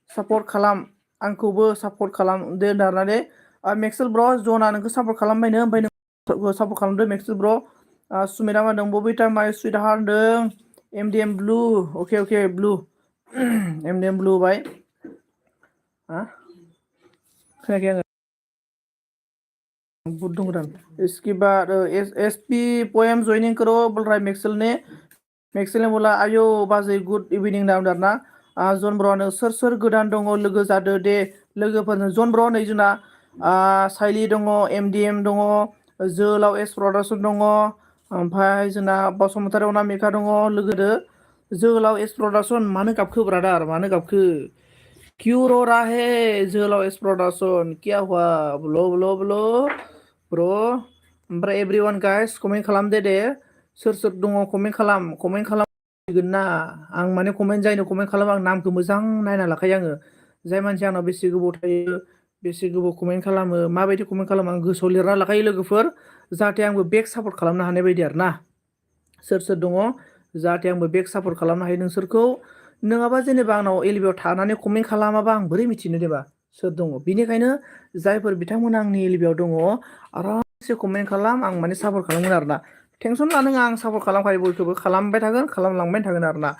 सापर्ट खालाम आंखौबो सापर्ट खालामदो होननानै मेक्सेल ब्र जना नोंखौ सापर्ट खालामबायनो ओमफ्राय नों सापर्ट खालामदो मेक्सेल ब्र सुमिता मा होनदों बबिता माइ सुइट हार होनदों एमडिएम ब्लु अके ब्लु एमडिएम ब्लु बाय खोनायाखै आङो बुट दं गोदान इसके बाद एसपी पोएम जॉइनिंग करो बोल रहा है मेक्सेल ने बोला आयो बाजै गुड इभिनिं नाम आरोना जन ब्र'नो सोर गोदान दङ लोगो जादो दे लोगोफोरनो जन ब्र' नै जोंना साइलि दङ एमडिएम दङ जोहोलाव एस प्रडाक्सन दङ ओमफ्राय जोंना बसुमतारी अनामिका दङ लोगोदो जोहोलाव एस प्रडाक्सन मानो गाबखो ब्रादार मानो गाबखो क्यों रो रहा है जोहोलाव एस प्रडाक्सन क्या हुआ ब्लो ब्लो ब्लो ब्र' ओमफ्राय एभ्रिवान गाइस कमेन्ट खालामदो दे सोर दङ कमेन्ट खालामगोन ना आं माने जायनो कमेन्ट खालामो आं नामखौ मोजां नायना लाखायो आङो जाय मानसि आंनाव बेसे गोबाव थायो बेसे गोबाव कमेन्ट खालामो माबायदि कमेन्ट खालामो आं गोसोआव लिरना लाखायो लोगोफोर जाहाथे आंबो बेक सापर्ट खालामनो हानाय बायदि आरो ना सोर दङ जाहाथे आंबो बेक सापर्ट खालामनो हायो नोंसोरखौ नङाबा जेनेबा आंनाव एलबियाव थानानै कमेन्ट खालामाबा आं बोरै मिथिनो देबा सोर दङ बेनिखायनो जायफोर बिथांमोना आंनि एलबियाव दङ आरामसे कमेन्ट खालाम आं माने सापर्ट खालामगोन आरोना टेनसन लानाङा आं सापर्ट खालामखायो बयखौबो खालामबाय थागोन खालामलांबाय थागोन आरोना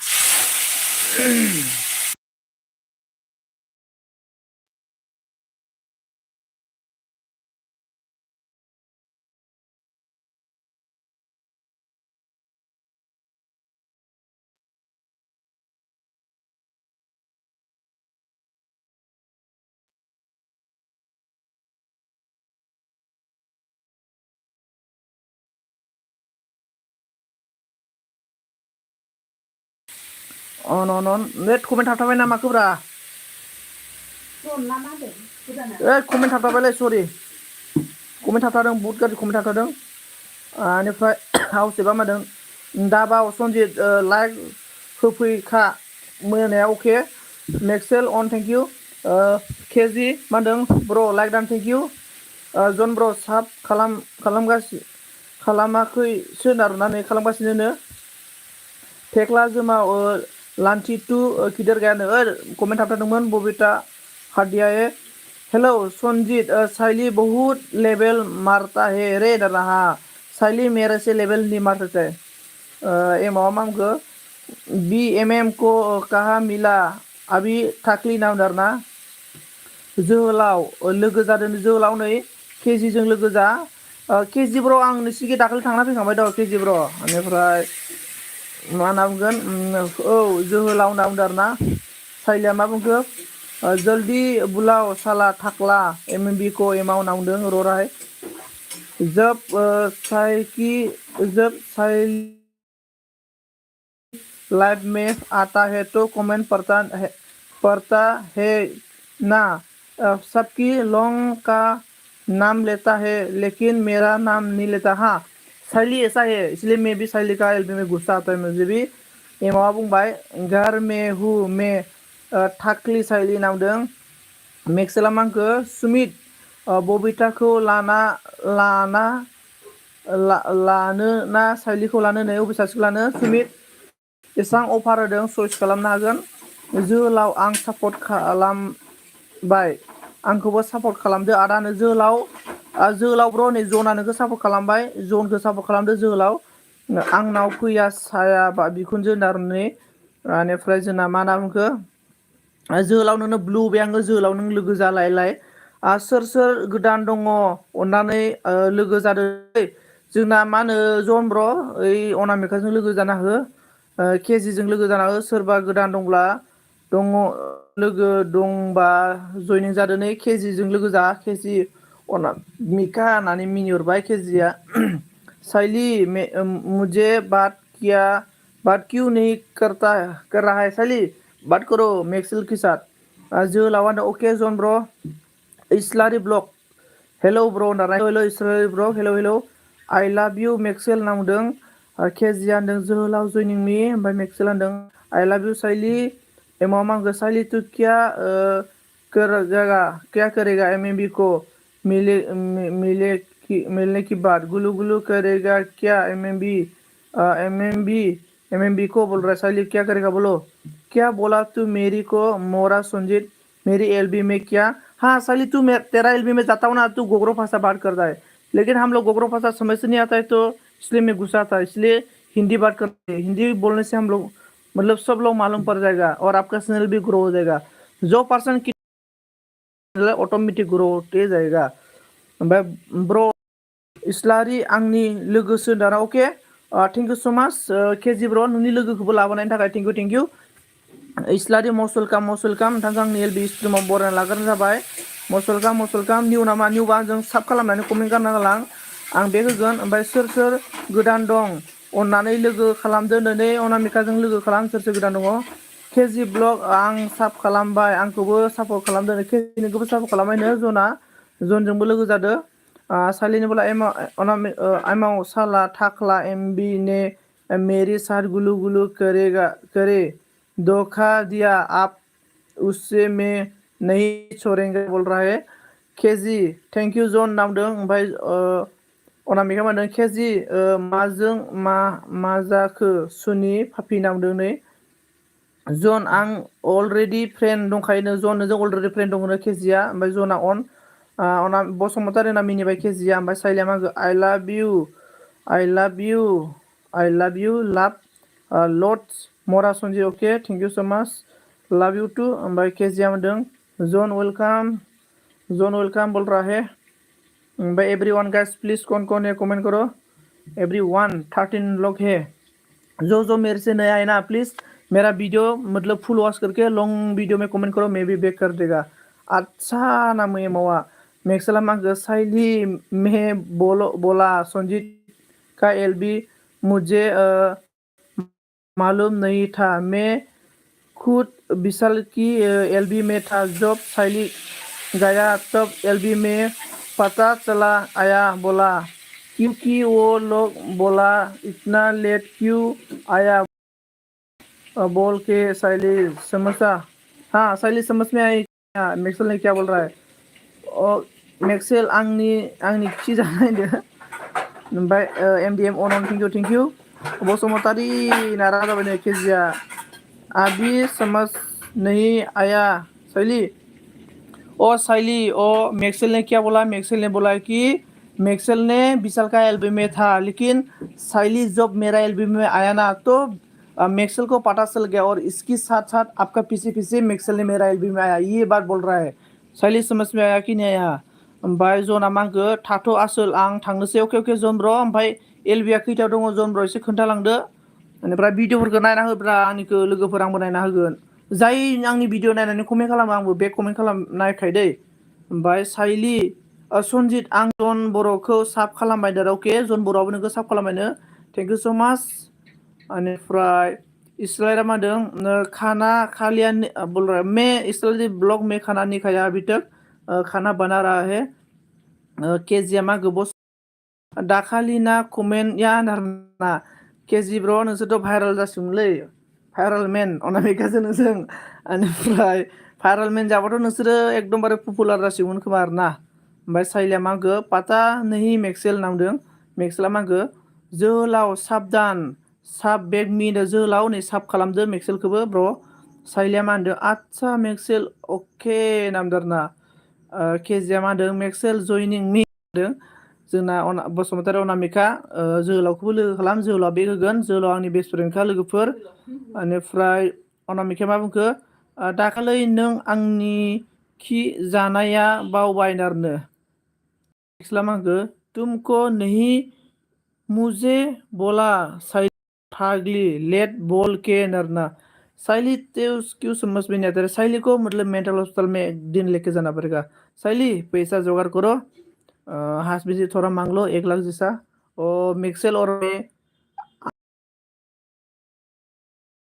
अन नेट कमेन्ट थाबथाबाय ना माखोब्रा कमेन्ट थाबथाबायलै सरि कमेन्ट थाबथादों बहुत गाज्रि कमेन्ट थाबथादों बेनिफ्राय हाउसेबा मा होदों दाबाव सनजित लाइक होफैखा मोनाया अके मेक्सेल अन थेंक इउ केजि मा होनदों ब्र लाइक दान थेंक इउ जन ब्र साब खालामाखैसो आरोना नै खालामगासिनो थेख्ला जोमा लान्थि टु किदार गायानो कमेन्ट थाबथादोंमोन बबिता हादियाए हेलो संजीत साइली बहुत लेवल मारता है रे रहा साइली मेरे से लेवल नहीं मार सकते मामगो BMM को कहा मिला अभी थाकली नाम दारना जोहोलाव लोगो जादों जोहोलाव नै केजिजों लोगो जा केजि ब्र आं नोंसिनिखै दाखालि थांना फैखांबाय दं केजि ब्र बेनिफ्राय मा होनना बुंगोन औ जोहोलाव होनना बुंदों आरोना साइलिया मा बुंखो जल्दी बुलाओ साला थाकला MMB को एमाव होनना बुंदों रराय जब लाइव में आता है तो कमेंट पढ़ता है ना सबकी लोगों का नाम लेता है लेकिन मेरा नाम नहीं लेता हाँ शैली ऐसा है इसलिए मैं भी शैली का एल्बम में गुस्सा आता है मुझे भी एमावा बुंबाय घर में हूँ मैं थाकली शैली नामदों मेक्सेला मांखो सुमित बबिताखौ लानो ना शैलीखौ लानो नै अबे सासेखौ लानो सुमित एसां अफार होदों चइस खालामनो हागोन जोहोलाव आं सापर्ट खालामबाय आंखौबो सापर्ट खालामदो आदानो जोहोलाव ब्र नै जना नोंखौ सापर्ट खालामबाय जनखौ सापर्ट खालामदो जोहोलाव आंनाव फैया सायाबा बिखुनजो होननानै बेनिफ्राय जोंना मा होनना बुंखो जोहोलाव नोंनो ब्लु बे आङो जोहोलाव नों लोगो जालायलाय सोर गोदान दङ अननानै लोगो जादों जोंना मा होनो जन ब्र ओइ अनामिकाजों लोगो जाना हो केजिजों लोगो जाना हो सोरबा गोदान दङ लोगो दंबा जयनिं जादों नै केजिजों लोगो जा केजि अनामिका होननानै मिनिहरबाय केजिया शैली मुझे बात क्यों नहीं कर रहा है शैली बात करो मेक्सेल के साथ जोहोलाव ओके जन ब्र इस्लारी ब्लक हेलो ब्र हेलो इस्लारी ब्र हेलो आई लाभ यू मेक्सेल होनना बुंदों केजिया होनदों जोहोलाव जयनिं मी ओमफ्राय मेक्सेल होनदों आई लाभ यू शैली एमाव मांगो शैली तू क्या करेगा MMB को मिलने की बात गुलू गुलू करेगा क्या MMB को बोल रहा है शैली क्या करेगा बोलो क्या बोला तू मेरी को मोरा संजीत मेरी एलबी में क्या। हाँ साली तू तेरा एलबी में जाता हूँ ना तू गोगरो भाषा बात करता है, लेकिन हम लोग गोगरो भाषा समझ से नहीं आता है तो इसलिए मैं गुस्सा था, इसलिए हिंदी बात करते हैं। हिंदी बोलने से हम लोग मतलब सब लोग मालूम पड़ जाएगा और आपका चैनल भी ग्रो हो जाएगा। जो पर्सन की ऑटोमेटिक ग्रो होते जाएगा। ओमफ्राय ब्र इस्लारि आंनि लोगोसो दाना अके थेंक इउ सो माच केजि ब्र नोंनि लोगोखौबो लाबोनायनि थाखाय thank you Islary must welcome नोंथांखौ आंनि एलबि स्ट्रिमाव बरायना लाग्रोनाय जाबाय। मस्ट वेलकाम निउ नामा निउबा जों साब खालामनानै कमेन्ट गारना गालां आं बे होगोन। ओमफ्राय सोर सोर गोदान दं अननानै लोगो खालामदो दिनै अनामिकाजों लोगो खालाम सोर सोर गोदान दङ। केजि ब्लग आं साब खालामबाय आंखौबो सापर्ट खालामदो केजिनिखौबो सापर्ट खालामबायनो जना जनजोंबो लोगो जादो। सालिनि बोला एमाव साला थाखला एमबी ने मेरी साथ गुलू गुलू करेगा करे धोखा दिया आप उससे मैं नहीं छोड़ेंगे बोल रहा है। केजि थेंक इउ जन नामदों। ओमफ्राय अनामिका मादों केजि माजों मा जाखो सुनि पापि नामदों नै जन आं अलरेडि फ्रेन्ड दंखायोनो जन नोंजों अलरेडि फ्रेन्ड दङ केजिया। ओमफ्राय जना अन बसुमतारी होनना मिनिबाय केजिया। ओमफ्राय साइलिया मा आइ लाभ इउ आइ लाभ इउ आइ लाभ इउ लाभ लट्स मरा सन्जि अके थेंक इउ सो माच लाभ इउ टू। ओमफ्राय केजिया मोनदों जन वेलकाम बोल रहा है। ओमफ्राय एवरी वन गाइस प्लीज कौन है कमेंट करो एवरी वन 13 लोग है जो मेरे से नया है ना प्लीज मेरा वीडियो मतलब फुल वॉच करके लॉन्ग वीडियो में कमेंट करो मैं भी बैक कर देगा। अच्छा नाम है मवा मेक्सला मांग साइली में बोला संजीत का एलबी मुझे मालूम नहीं था मैं खुद विशाल की एलबी में था जब साइली गया तब एलबी में पता चला आया बोला क्योंकि वो लोग बोला इतना लेट क्यों आया बोल के साइली समझा। हाँ साइली समझ में आई मैक्सेल ने क्या बोल रहा है। और मैक्सेल आंनि खि जानायदो ओमफ्राय एमडीएम अन थेंक इउ बसुमतारी नारा जाबाय नै केजिया अभी समझ नहीं आया साइली ओ साइली ओ मैक्सेल ने क्या बोला मैक्सेल ने बोला कि मैक्सेल ने विशाल का एल्बम में था लेकिन साइली जब मेरा एल्बम में आया ना तो मैक्सेल को पता चल गया और इसके साथ साथ आपका पीछे पीछे मैक्सेल ने मेरा एल्बम में आया ये बात बोल रहा है। साइली समझ में आया कि नहीं आया। ओमफ्राय जना मांगो थाथ' आसोल आं थांनोसै अके जन ब्र ओमफ्राय एलबिया खैथायाव दङ जन ब्र एसे खोन्थालांदो बेनिफ्राय भिडिअफोरखौ नायना होब्रा आंनिखौ लोगोफोर आंबो नायना होगोन जाय आंनि भिडिअ नायनानै कमेन्ट खालामो आंबो बे कमेन्ट खालामनायखाय दै। ओमफ्राय साइली सन्जित आं जन बर'खौ साब खालामबाय दार अके जन बर'आबो नोंखौ साब खालामबायनो थेंक इउ स' माच। बेनिफ्राय इसराइला मादों खाना खालियान बोल रहा है मैं इसराइल ब्लॉग में खाना नहीं खाया अभी तक खाना बना रहा है। केजिया मा गोबो दाखालि ना कमेन्ट या ना केजि ब्र नोंसोरथ' भाइरेल जासिगोनलै भाइरेल मेन अनामिकाजों नोंजों बेनिफ्राय भाइरेल मेन जाबाथ' नोंसोरो एकदमबारे पपुलार जासिगोन खोमा आरोना। ओमफ्राय साइलिया मागो पाता नहीं मैक्सेल नामदों मैक्सेला मागो जोहोलाव साबधान साब बेग मी जोहोलाव नै साब खालामदो मैक्सेलखौबो ब्र। साइलिया मा होनदों आदसा मैक्सेल अके नामदारना केजिया मा होनदों मैक्सेल जयनिं मी होनदों जोंना बसुमतारी अनामिका जोहोलावखौबो लोगो खालाम जोहोलाव बेग होगोन जोहोलाव आंनि बेस्ट फ्रेन्डखा लोगोफोर। बेनिफ्राय अनामिकाया मा बुंखो दाखालै नों आंनि खि जानाया बावबायनारनो मैक्सेला मा होनखो तुमको नहीं मुझे बोला साइली फागली लेट बोल के नरना साइली क्यों समझ में नहीं आता साइली को मतलब मेंटल हॉस्पिटल में एक दिन लेके जाना पड़ेगा। साइली पैसा जुगाड़ करो हाथ बीजी थोड़ा मांग लो 1 लाख जैसा और मिक्सेल और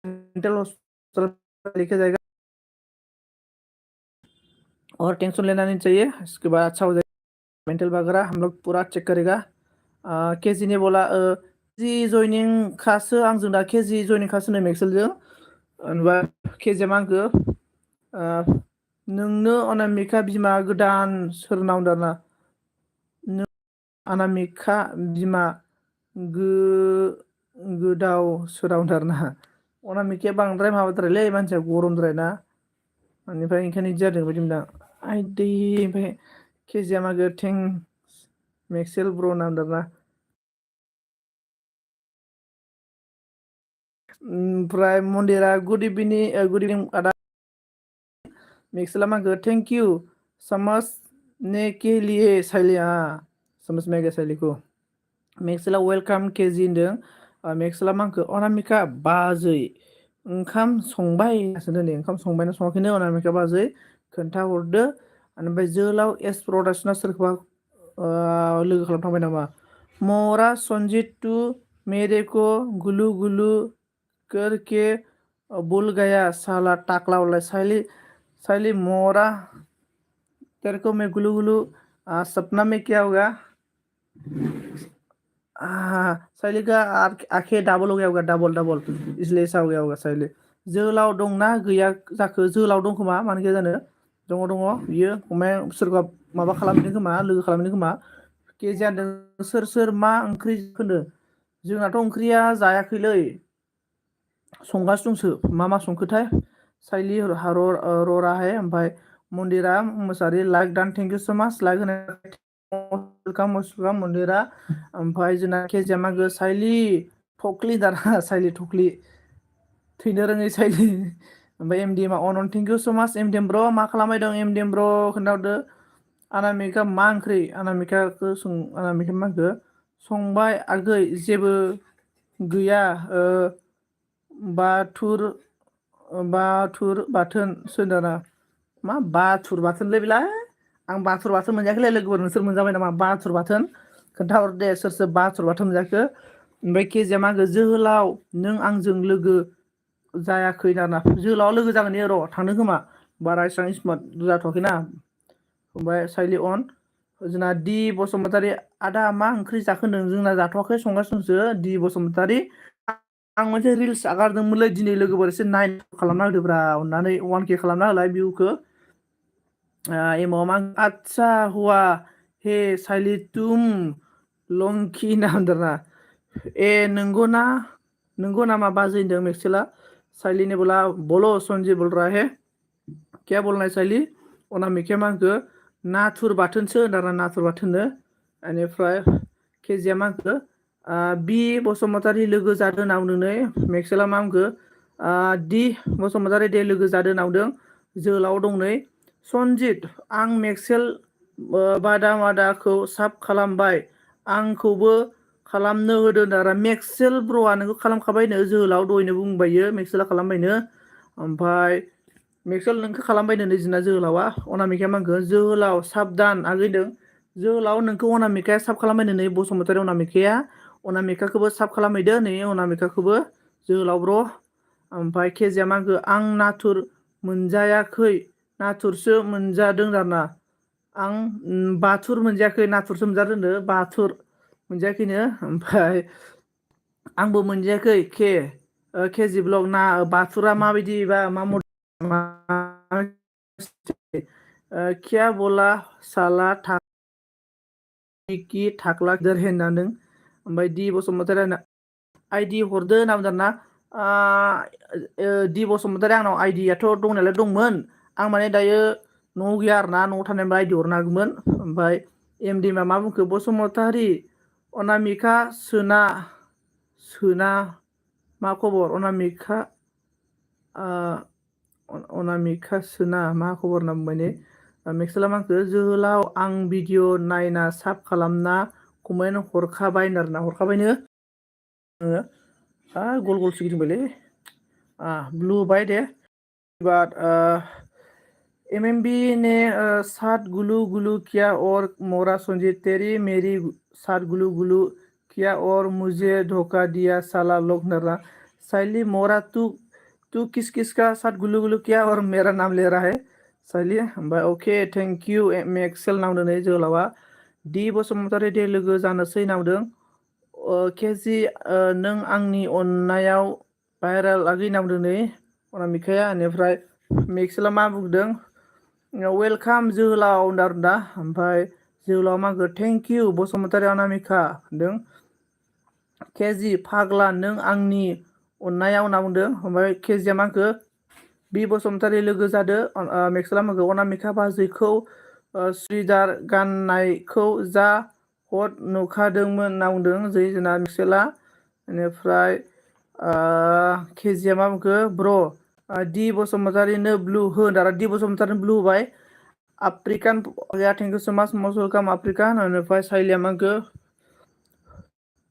मेंटल हॉस्पिटल लेके जाएगा और टेंशन लेना नहीं चाहिए इसके बाद अच्छा हो जाएगा। मेंटल वगैरह हम लोग पूरा चेक करेगा। केजी ने बोला केजि जयनिं खासो आंजों दा केजि जयनिं खासो नै मेक्सेलजों ओमफ्राय केजिया मा होनखो नोंनो अनामिका बिमा गोदान सोरनाव दाना अनामिका बिमा गोदाव सोराव दारना अनामिकाया बांद्राय माबाद्रायलै मानसिया गरमद्राय ना बेनिफ्राय ओंखायनो इदि जादों बायदि मोनदां आइदै ओमफ्राय केजिया मागो थें मेक्सेल ब्र नांदोंना ओमफ्राय मन्दिरा गुड इभिनिं आदा मेक्सेला मागो थेंक यू समझ ने के लिए साइलिया समझ में गया साइली को मेक्सेला वेलकाम केजि होनदों मेक्सेला मांखो अनामिका बाजै ओंखाम संबाय होनदों नै ओंखाम संबायना सङाखैनो अनामिका बाजै खोन्थाहरदो ओमफ्राय जोहोलाव एस प्रडाक्सना सोरखौबा लोगो खालामखांबाय नामा मरा सन्जित टू मेरे को गुलू गुलू करके बुल गया साला टाकला वाला साइली मोरा तेरे को मैं गुलू गुलू सपना में क्या होगा साइली का आंखें डबल हो गया होगा डबल इसलिए ऐसा हो गया होगा साइली जोहोलाव दंना गैया जाखो जोहोलाव दं खोमा मानो गैया जानो दङ बियो फंबाय सोरबा माबा खालामदों खोमा लोगो खालामदों खोमा केजिया होनदों सोर मा ओंख्रि होनदों जोंनाथ' ओंख्रिया जायाखैलै संगासिनो दंसो मा संखोथाय साइलि ररा है ओमफ्राय मन्दिरा मोसाहारि लाइक डान thank you so much like welcome मन्दिरा ओमफ्राय जोंना केजिया मागो साइलि थख्लि दाना साइलि थख्लि थैनो रोङै साइलि ओमफ्राय एमडिएमआ अन थेंक इउ सो माच एमडिएम ब्र मा खालामबाय दं एमडिएम ब्र खोन्थाहरदो अनामिका मा ओंख्रि अनामिका मागो संबाय आगै जेबो गैया बाथुर बाथोन सोरदाना मा बाथुर बाथोनलै बेलाय आं बाथुर बाथोन मोनजायाखैलै लोगोफोर नोंसोर मोनजाबाय नामा बाथुर बाथोन खोन्थाहर दे सोर बाथुर बाथोन मोनजाखो ओमफ्राय केजिया मागो जोहोलाव नों आंजों लोगो जायाखै दाना जोहोलावा लोगो जागोन र' थांनो खोमा बारा एसेबां स्मार्ट जाथ'वाखैना ओमफ्राय साइलि अन जोंना दि बसुमतारी आदा मा ओंख्रि जाखो होनदों जोंना जाथ'वाखै संगासिनो दंसो दि बसुमतारी आं मोनसे रिल्स आगारदोंमोनलै दिनै लोगोफोर एसे 9 खालामना होदोब्रा अननानै 1K खालामना होलाय भिउखौ एमाव मा अच्छा हुआ हे साइली तुम लंकी नाम होनदोंना ए नंगौ नामा बाजै होनदों मेक्सेला साइली ने बोला बोलो सन्जय बोल रहा है क्या बोलना है साइली अनामिकाया मा होनखो नाथुर बाथोनसो होनदां नाथुर बाथोननो बेनिफ्राय केजिया मा होनखो बि बसुमतारी लोगो जादों नावदों नै मेक्सेला मा होनखो दि बसुमतारी दे लोगो जादों नावदों जोहोलाव दं नै सन्जित आं मेक्सेल बादामादाखौ साब खालामबाय आंखौबो खालामनो होदों दारा मेक्सेल ब्र'आ नोंखौ खालामखाबायनो जोहोलाव दहायनो बुंबायो मेक्सेला खालामबायनो ओमफ्राय मेक्सेल नोंखौ खालामबायनो नैजिना जोहोलावा अनामिकाया मा होनखो जोहोलाव साबधान आगैदों जोहोलाव नोंखौ अनामिकाया साब खालामबायनो नै बसुमतारी अनामिकाखौबो साब खालामहैदो नै अनामिकाखौबो जोहोलाव ब्र ओमफ्राय केजिया मा होनखो आं नाथुर मोनजायाखै नाथुरसो मोनजादों दाना आं बाथुर मोनजायाखै नाथुरसो मोनजादों होनदो बाथुर मोनजायाखैनो ओमफ्राय आंबो मोनजायाखै केजि ब्लग ना बाथुरा माबायदि बा मा क्या बोला साला कि थाख्ला गिदिर होननानै ओमफ्राय दि बसुमतारी आइडि हरदो होनना बुंदोंना दि बसुमतारी आंनाव आइडियाथ' दंनायालाय दंमोन आं माने दायो न'आव गैया आरोना न'आव थानायबा आइडि हरनो हागौमोन ओमफ्राय एमडिमा मा बुंखो बसुमतारी अनामिका सोना मा खबर अनामिका सोना मा खबर होनना बुंबाय ने मेक्सेला मा होनखो जोहोलाव आं भिडिअ नायना साब खालामना कमेन्ट हरखाबाय आरोना हरखाबायनो गल गलसो गिदिंबायलै ब्लु बाय दे बाट एमएमबी ने सात गुलू गुलू किया और मोरा संजीत तेरी मेरी सात गुलू गुलू किया और मुझे धोखा दिया साला लोग नरना साइली मोरा तू किस का साथ गुलू गुलू किया और मेरा नाम ले रहा है साइली ओमफ्राय अके थेंक इउ मेक्सेल नावदों नै जोहोलावा दि बसुमतारी दे लोगो जानोसै नावदों केजि नों आंनि अननायाव भाइरेल आगै नावदों नै अनामिकाया बेनिफ्राय मेक्सेला मा बुंदों वेलकाम जोहोलाव होनदों ओमफ्राय जोहोलावा मा होनखो थेंक इउ बसुमतारी अनामिका होनदों केजि फाग्ला नों आंनि अननाया होनना बुंदों ओमफ्राय केजिया मा होनखो बि बसुमतारी लोगो जादो मेक्सेला मा होनखो अनामिका बाजैखौ सुरिदार गाननायखौ जा हट नुखादोंमोन होनना बुंदों जै जोंना मेक्सेला बेनिफ्राय केजिया मा बुंखो ब्र डि बसुमतारीनो ब्लु हो दारा डि बसुमतारीनो ब्लु होबाय African thank you so much must welcome African बेनिफ्राय साइलिया मा होनखो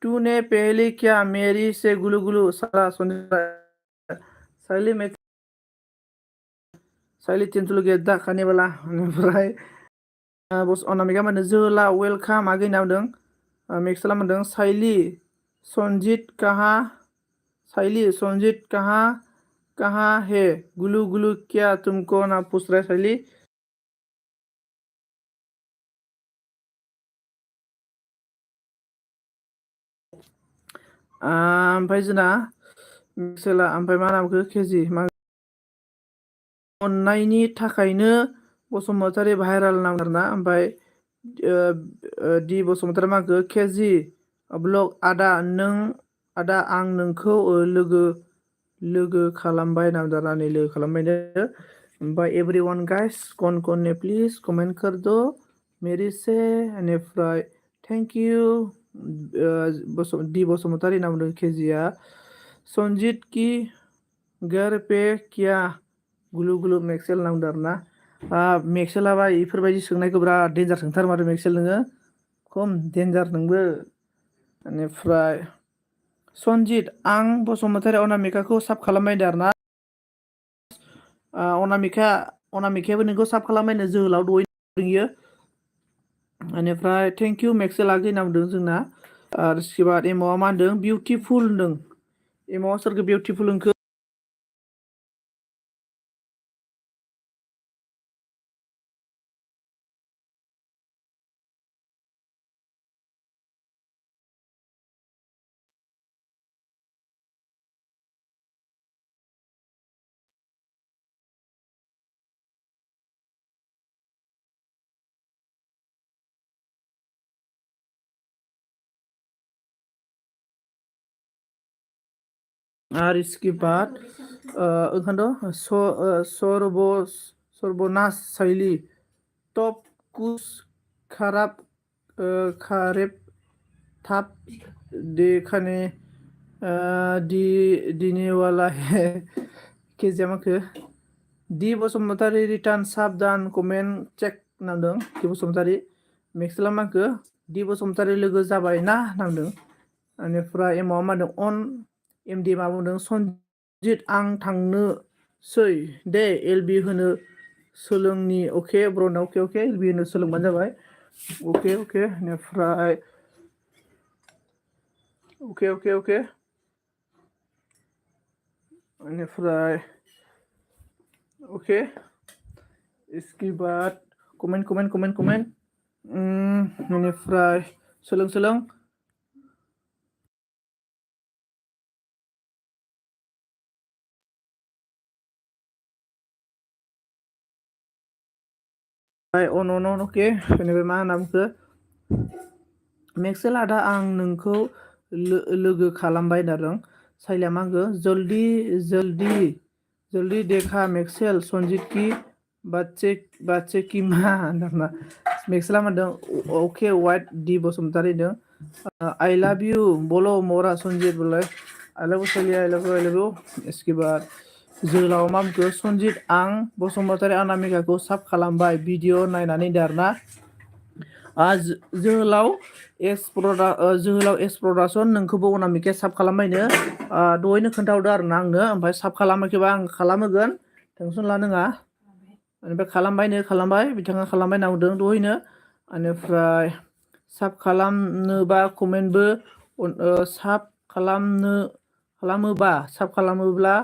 तूने पहले क्या मेरी से गुलू गुलू सारा साइली साइली तिनसुलु गेद्दा खानिबाला बेनिफ्राय अनामिका मा होनदों जोला वेलकाम आगैना बुंदों मेक्सेला मा होनदों साइली संजीत कहाँ है गुलू गुलू क्या तुमको ना पूछ रहा है साइली ओमफ्राय जोंना मेक्सेला ओमफ्राय मा नामखो केजि मा अननायनि थाखायनो बसुमतारी भाइराल नांगौ आरोना ओमफ्राय डि बसुमतारी मा होनखो केजि ब्लग आदा आं नोंखौ लोगो खालामबाय नामदारानि लोगो खालामबायनो ओमफ्राय एभरिवान गाइस कौन ने प्लिज कमेंट कर दो मेरी से बेनिफ्राय थेंक यू डि बसुमतारी नाम बुंदों केजिया संजीत की घर पे क्या गुलु गुलु मेक्सेल नांदों आरोना मेक्सेलाबा इफोरबायदि सोंनायखौ बिराद डेन्जार सोंथारमारो मेक्सेल नोङो खम डेन्जार नोंबो बेनिफ्राय सनजित आं बसुमतारी अनामिकाखौ साब खालामबायदों आरोना अनामिकायाबो नोंखौ साब खालामबायनो जोहोलाव दयो बेनिफ्राय थेंक इउ मेक्सेल आगै होनना बुंदों जोंना आरो सिबार एम'आ मा होनदों बिउटिफुल होनदों एम'आ सोरखौ बिउटिफुल होनखो और इसके बाद ओंखायनोथ' सर्बनाश साइली टप कुछ खारेब थाप देखने दीने वाला है केजिया माखो डि बसुमतारी रिटार्न साबधान कमेन्ट चेक नांदों डि बसुमतारी मेक्सेला माखो डि बसुमतारी लोगो जाबाय ना नांदों बेनिफ्राय एम'आ मा होनदों अन एमडि मा बुंदों सनजित आं थांनोसै दे एलबि होनो सोलोंनि अके ब्र'ना अके एलबि होनो सोलोंबानो जाबाय अके बेनिफ्राय अके बेनिफ्राय ओके इसके बाद कमेन्ट बेनिफ्राय सोलों अन अके बेनिफ्राय मा होनना बुंखो मेक्सेल आदा आं नोंखौ लोगो खालामबाय होनदों साइलिया मा होनखो जल्दी देखा मेक्सेल संजीत की बाच्चे की मा होनदों मेक्सेला मा होनदों अके वाइट डि बसुमतारी होनदों आई लाभ यू बोलो मोरा संजीत बोलाय आई लाभ यू साइलिया आई लाभ यू इसके बाद जोहोलाव मा बुंखो संजीत आं बसुमतारी अनामिकाखौ साब खालामबाय भिडिअ नायनानै दारना जोहोलाव एस प्रडाक्सन नोंखौबो अनामिकाया साब खालामबायनो दहायनो खोन्थाहरदो आरोना आंनो ओमफ्राय साब खालामाखैबा आं खालामहोगोन टेनसन लानाङा बेनिफ्राय खालामबाय बिथाङा खालामबाय होनना बुंदों दहायनो बेनिफ्राय साब खालामनोबा कमेन्टबो साब खालामोब्ला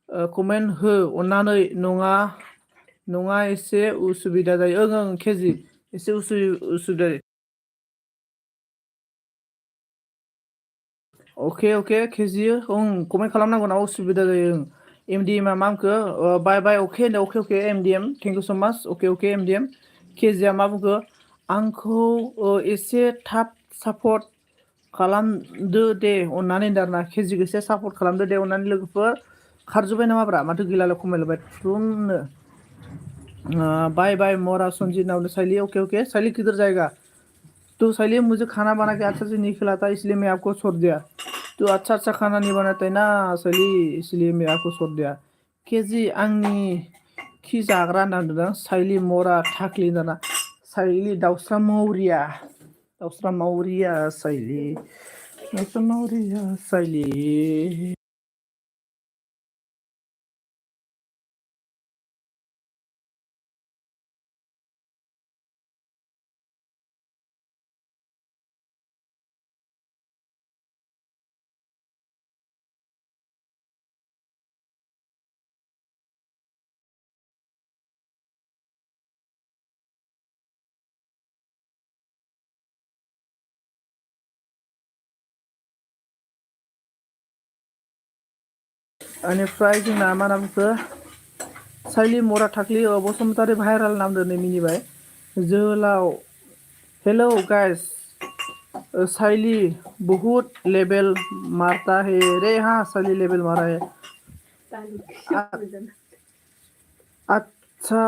कमेन्ट हो अननानै नङा एसे उसुबिदा जायो ओं केजि एसे उसुबिदा जायो अके केजि कमेन्ट खालामनांगौ ना उसुबिदा जायो एमडिएम मा बुंखो बाय अके एमडिएम थेंक इउ सो माच अके एमडिएम केजिया मा बुंखो आंखौ एसे थाब सापर्ट खालामदो दे अननानै दारना केजिखौ एसे सापर्ट खालामदो दे अननानै लोगोफोर खारजोब्बाय नामाब्रा माथो गैलालाय खमायलायबाय थुमनो बाय बाय मोरा संजीत नाउन साइली ओके ओके साइली किधर जाएगा तो साइली मुझे खाना बना के अच्छा से नहीं खिलाता इसलिए मैं आपको छोड़ दिया तो अच्छा अच्छा खाना नहीं बनाता है ना साइली इसलिए मैं आपको छोड़ दिया केजी आंनि खि जाग्रा होनना साइली मरा थाख्लि दाना साइली दाउस्रा मौरिया साइली दाउस्रा मौरिया साइली बेनिफ्राय जोंना मा होनना बुंखो साइली मरा थाख्लि बसुमतारी भाइराल नाम दोनै मिनिबाय जोहोलाव हेलो गाइस साइली बहुत लेवल मारता है रे हाँ साइली लेवल मारा है अच्छा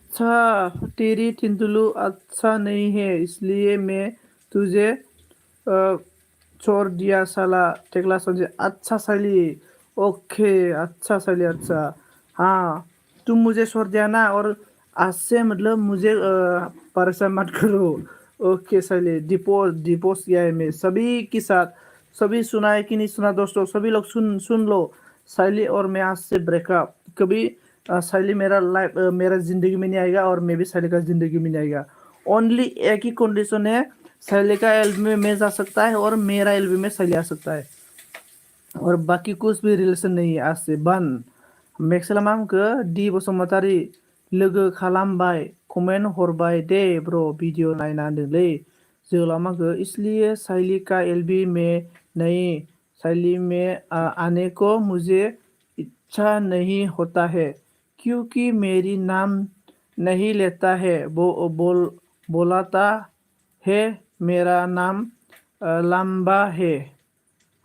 अच्छा तेरी तिंदुलू अच्छा नहीं है इसलिए मैं तुझे छोड़ दिया साला टेकला संजय अच्छा साली ओके अच्छा साली अच्छा हाँ तुम मुझे छोड़ दिया ना और आज से मतलब मुझे परेशान मत करो ओके साली डिपोज डिपोज किया है मैं सभी के साथ सभी सुना है कि नहीं सुना दोस्तों सभी लोग सुन सुन लो साइली और मैं आज से ब्रेकअप कभी साइली मेरा लाइफ मेरा जिंदगी में नहीं आएगा और मैं भी साइली का जिंदगी में नहीं आएगा ओनली एक ही कंडीशन है साइली का एल्बम में मैं जा सकता है और मेरा एल्बम में साइली आ सकता है और बाकी कुछ भी रिलेशन नहीं है आज से बन मेक्सेला मा बुंखो डी बसुमतारी लोगो खालामबाय कमेन्ट हरबाय दे ब्र भिडिअ नायना होनदोंलै जोहोलाव मा बुंखो इसलिए साइली का एलबी में नहीं साइली में आने को मुझे इच्छा नहीं होता है क्योंकि मेरी नाम नहीं लेता है वो बोलाता है मेरा नाम लंबा है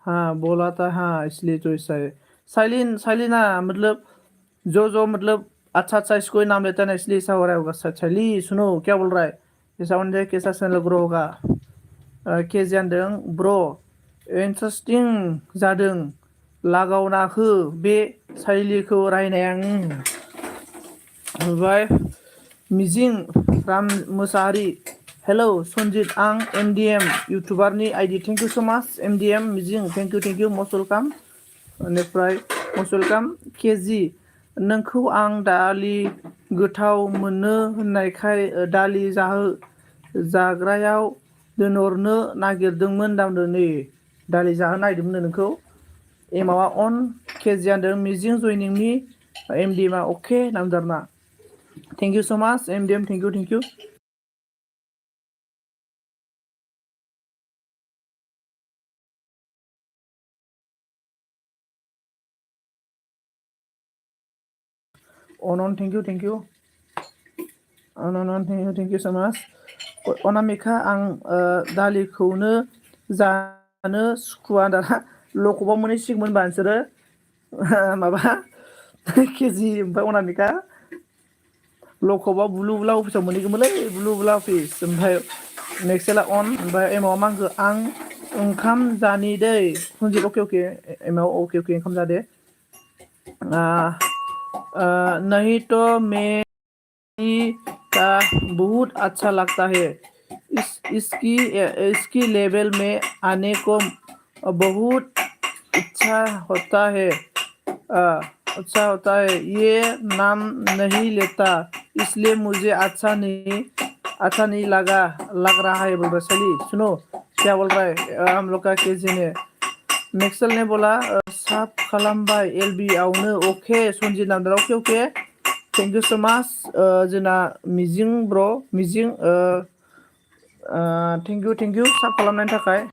हाँ बोला था हाँ इसलिए तो ऐसा है साइलिन साइलिना मतलब जो मतलब अच्छा अच्छा इसको नाम लेता है ना इसलिए ऐसा हो रहा होगा साइली सुनो क्या बोल रहा है ऐसा होने कैसा चैनल ग्रो होगा के जानदों ब्र इन्टारेस्टिं जादों लागावना हो बे साइलिखौ रायनाया ओमफ्राय मिजिं राम मोसाहारि हेलौ सन्जित आं एमडिएम इउटुबारनि ID thank you so much एमडिएम मिजिं थेंक इउ मस्ट वेलकाम बेनिफ्राय मस्ट वेलकाम केजि नोंखौ आं दालि गोथाव मोनो होननायखाय दालि जाग्रायाव दोनहरनो नागिरदोंमोन दांदों नै दालि जाहोनो नागिरदोंमोन नोंखौ एमावा अन केजि आन्दों मिजिं जयनिंनि एमडिएमआ अके नामदारना thank you so much MDM thank you अनन थेंक इउ अनन thank you so much Anamika आं दालिखौनो जानो सुखुवा दाना लकबाव मोनै सिगमोनबा नोंसोरो माबा केजि ओमफ्राय अनामिका लकबाव बुलु बुला अफिसाव मोनहैगौमोनलै बुलु बुला अफिस ओमफ्राय नेक्सेला अन ओमफ्राय एमाव मा होनखो आं ओंखाम जानि दै सन्जिब अके एमाव अके ओंखाम जादे नहीं तो मैं का बहुत अच्छा लगता है इसकी लेवल में आने को बहुत अच्छा होता है ये नाम नहीं लेता इसलिए मुझे अच्छा नहीं लग रहा है बोल रहा सली सुनो क्या बोल रहा है हम लोग का केजी ने नेक्सल ने बोला साफ खालामबाय एलबी आवनो ओके सन्जित नामदार ओके थेंक इउ सो माच जोंना मिजिं ब्र मिजिं थेंक इउ साफ खालामनायनि थाखाय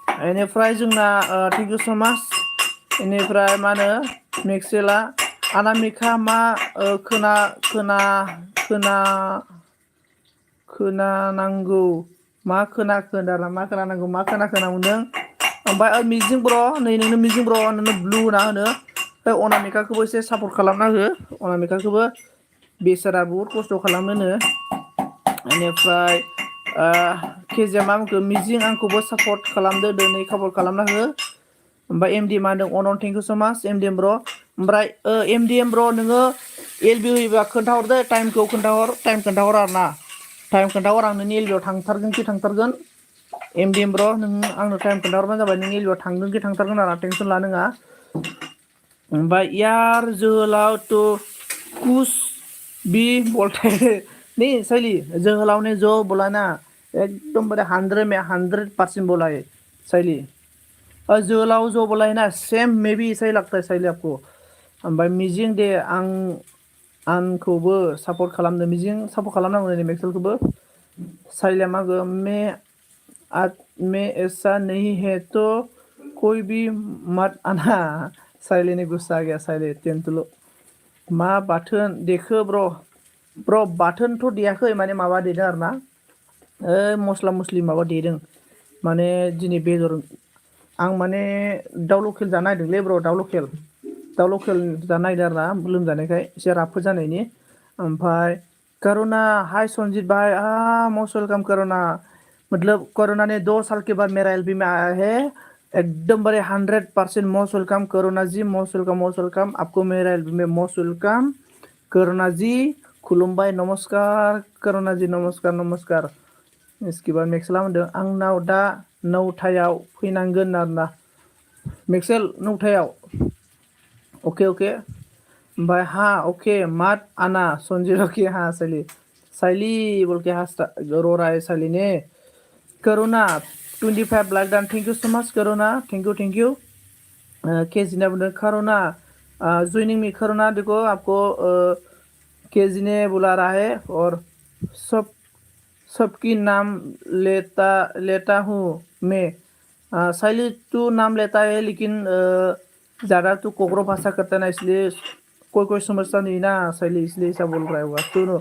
बेनिफ्राय जोंना थेंक इउ सो माच बेनिफ्राय मा होनो मेक्सेला अनामिका मा खोनानांगौ मा खोनानांगौ मा खोनाखोना मोनदों ओमफ्राय मिजिं ब्र' नै नोंनो मिजिं ब्र' नोंनो ब्लु होना होनो ओमफ्राय अनामिकाखौबो एसे सापर्ट खालामना हो अनामिकाखौबो बेसारा बुहुद खस्थ' खालामोनो बेनिफ्राय केजिया मा बुंखो मिजिं आंखौबो सापर्ट खालामदो दिनै सापर्ट खालामना हो ओमफ्राय एमडि मा होनदों अनन थेंक इउ स' माच एमडिएम ब्र' ओमफ्राय एमडिएम ब्र' नोङो एलबि होयोबा खोन्थाहरदो टाइमखौ खोन्थाहर आरो ना टाइम खोन्थाहर आं नोंनि एलबिआव थांथारगोन एमडिएम ब्र' नों आंनो टाइम खोन्थाहरबानो जाबाय नों एलबिआव थांथारगोन आरो टेनसन लानाङा ओमफ्राय यार जोहोलाव तो कुछ भी बोलते नहीं सैली जोहोलाव ने जो बोला ना एकदम बड़े 100% बोला है सैली जोहोलाव जो बोला है ना सेम मे भी ऐसा ही लगता है सैली आपको ओमफ्राय मिजिं दे आंखौबो सापर्ट खालामदो मिजिं सापर्ट खालामनांगौ नै मेक्सवेलखौबो सैलिया मा गो में ऐसा नहीं है तो कोई भी मत आना सैली ने गुस्सा आ गया सैली टेंटुलो मा बाथोन देखो ब्र' बाथोनथ' देयाखै माने माबा देदों आरो ना मस्ला मस्लि माबा देदों माने दिनै बेदर आं माने दाउ लकेल जानो नागिरदोंलै ब्र' दाउ लकेल जानो नागिरदों आरो ना लोमजानायखाय एसे राफोद जानायनि ओमफ्राय करुणा हाय संजीत भाई मोस्ट वेलकम करुणा मतलब कोरोना ने 2 साल के बाद मेरा एलबी में आया है एकदम बड़े 100% मोस्ट वेलकम करुणा जी मोस्ट वेलकम आपको मेरा एलबी में मोस्ट वेलकम करुणा जी खुलुमबाय नमस्कार करुणा जी नमस्कार इसके बाद मेक्सेला होनदों आंनाव दा 9टायाव फैनांगोन आरोना मेक्सेल 9टायाव ओके ओमफ्राय ओके मत आना संजीत ओके सैली बोल के रो रहा है सैली ने करुणा 25 लाख दान thank you so much Karuna thank you KG ने बोलते करुणा ज्वाइनिंग मी करुणा देखो आपको केजी ने बुला रहा है और सबकी नाम लेता हूँ मैं सैली तू नाम लेता है लेकिन ज़्यादा तू कोकरो भाषा करता है ना इसलिए कोई समझता नहीं ना सैली इसलिए ऐसा बोल रहा होगा सुनो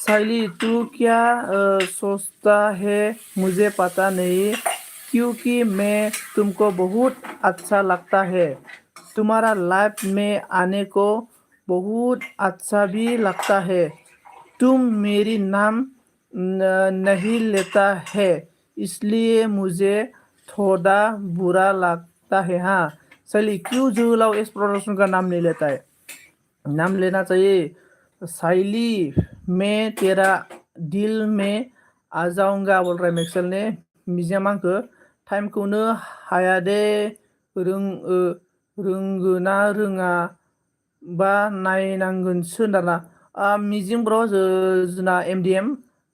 सैली तू क्या सोचता है मुझे पता नहीं क्योंकि मैं तुमको बहुत अच्छा लगता है तुम्हारा लाइफ में आने को बहुत अच्छा भी लगता है तुम मेरी नाम नहीं लेता है इसलिए मुझे थोड़ा बुरा लगता है सैली क्यों जोहलाव इस प्रोडक्शन का नाम नहीं लेता है नाम लेना चाहिए सैली मैं तेरा दिल में आ जाऊंगा बोल रहा है मेक्सेल ने मिजिया मांखो टाइमखौनो हाया दे रोंगोना रोङा बा नायनांगोनसो होनदाना मिजिं ब्र' जोंना एमडिएम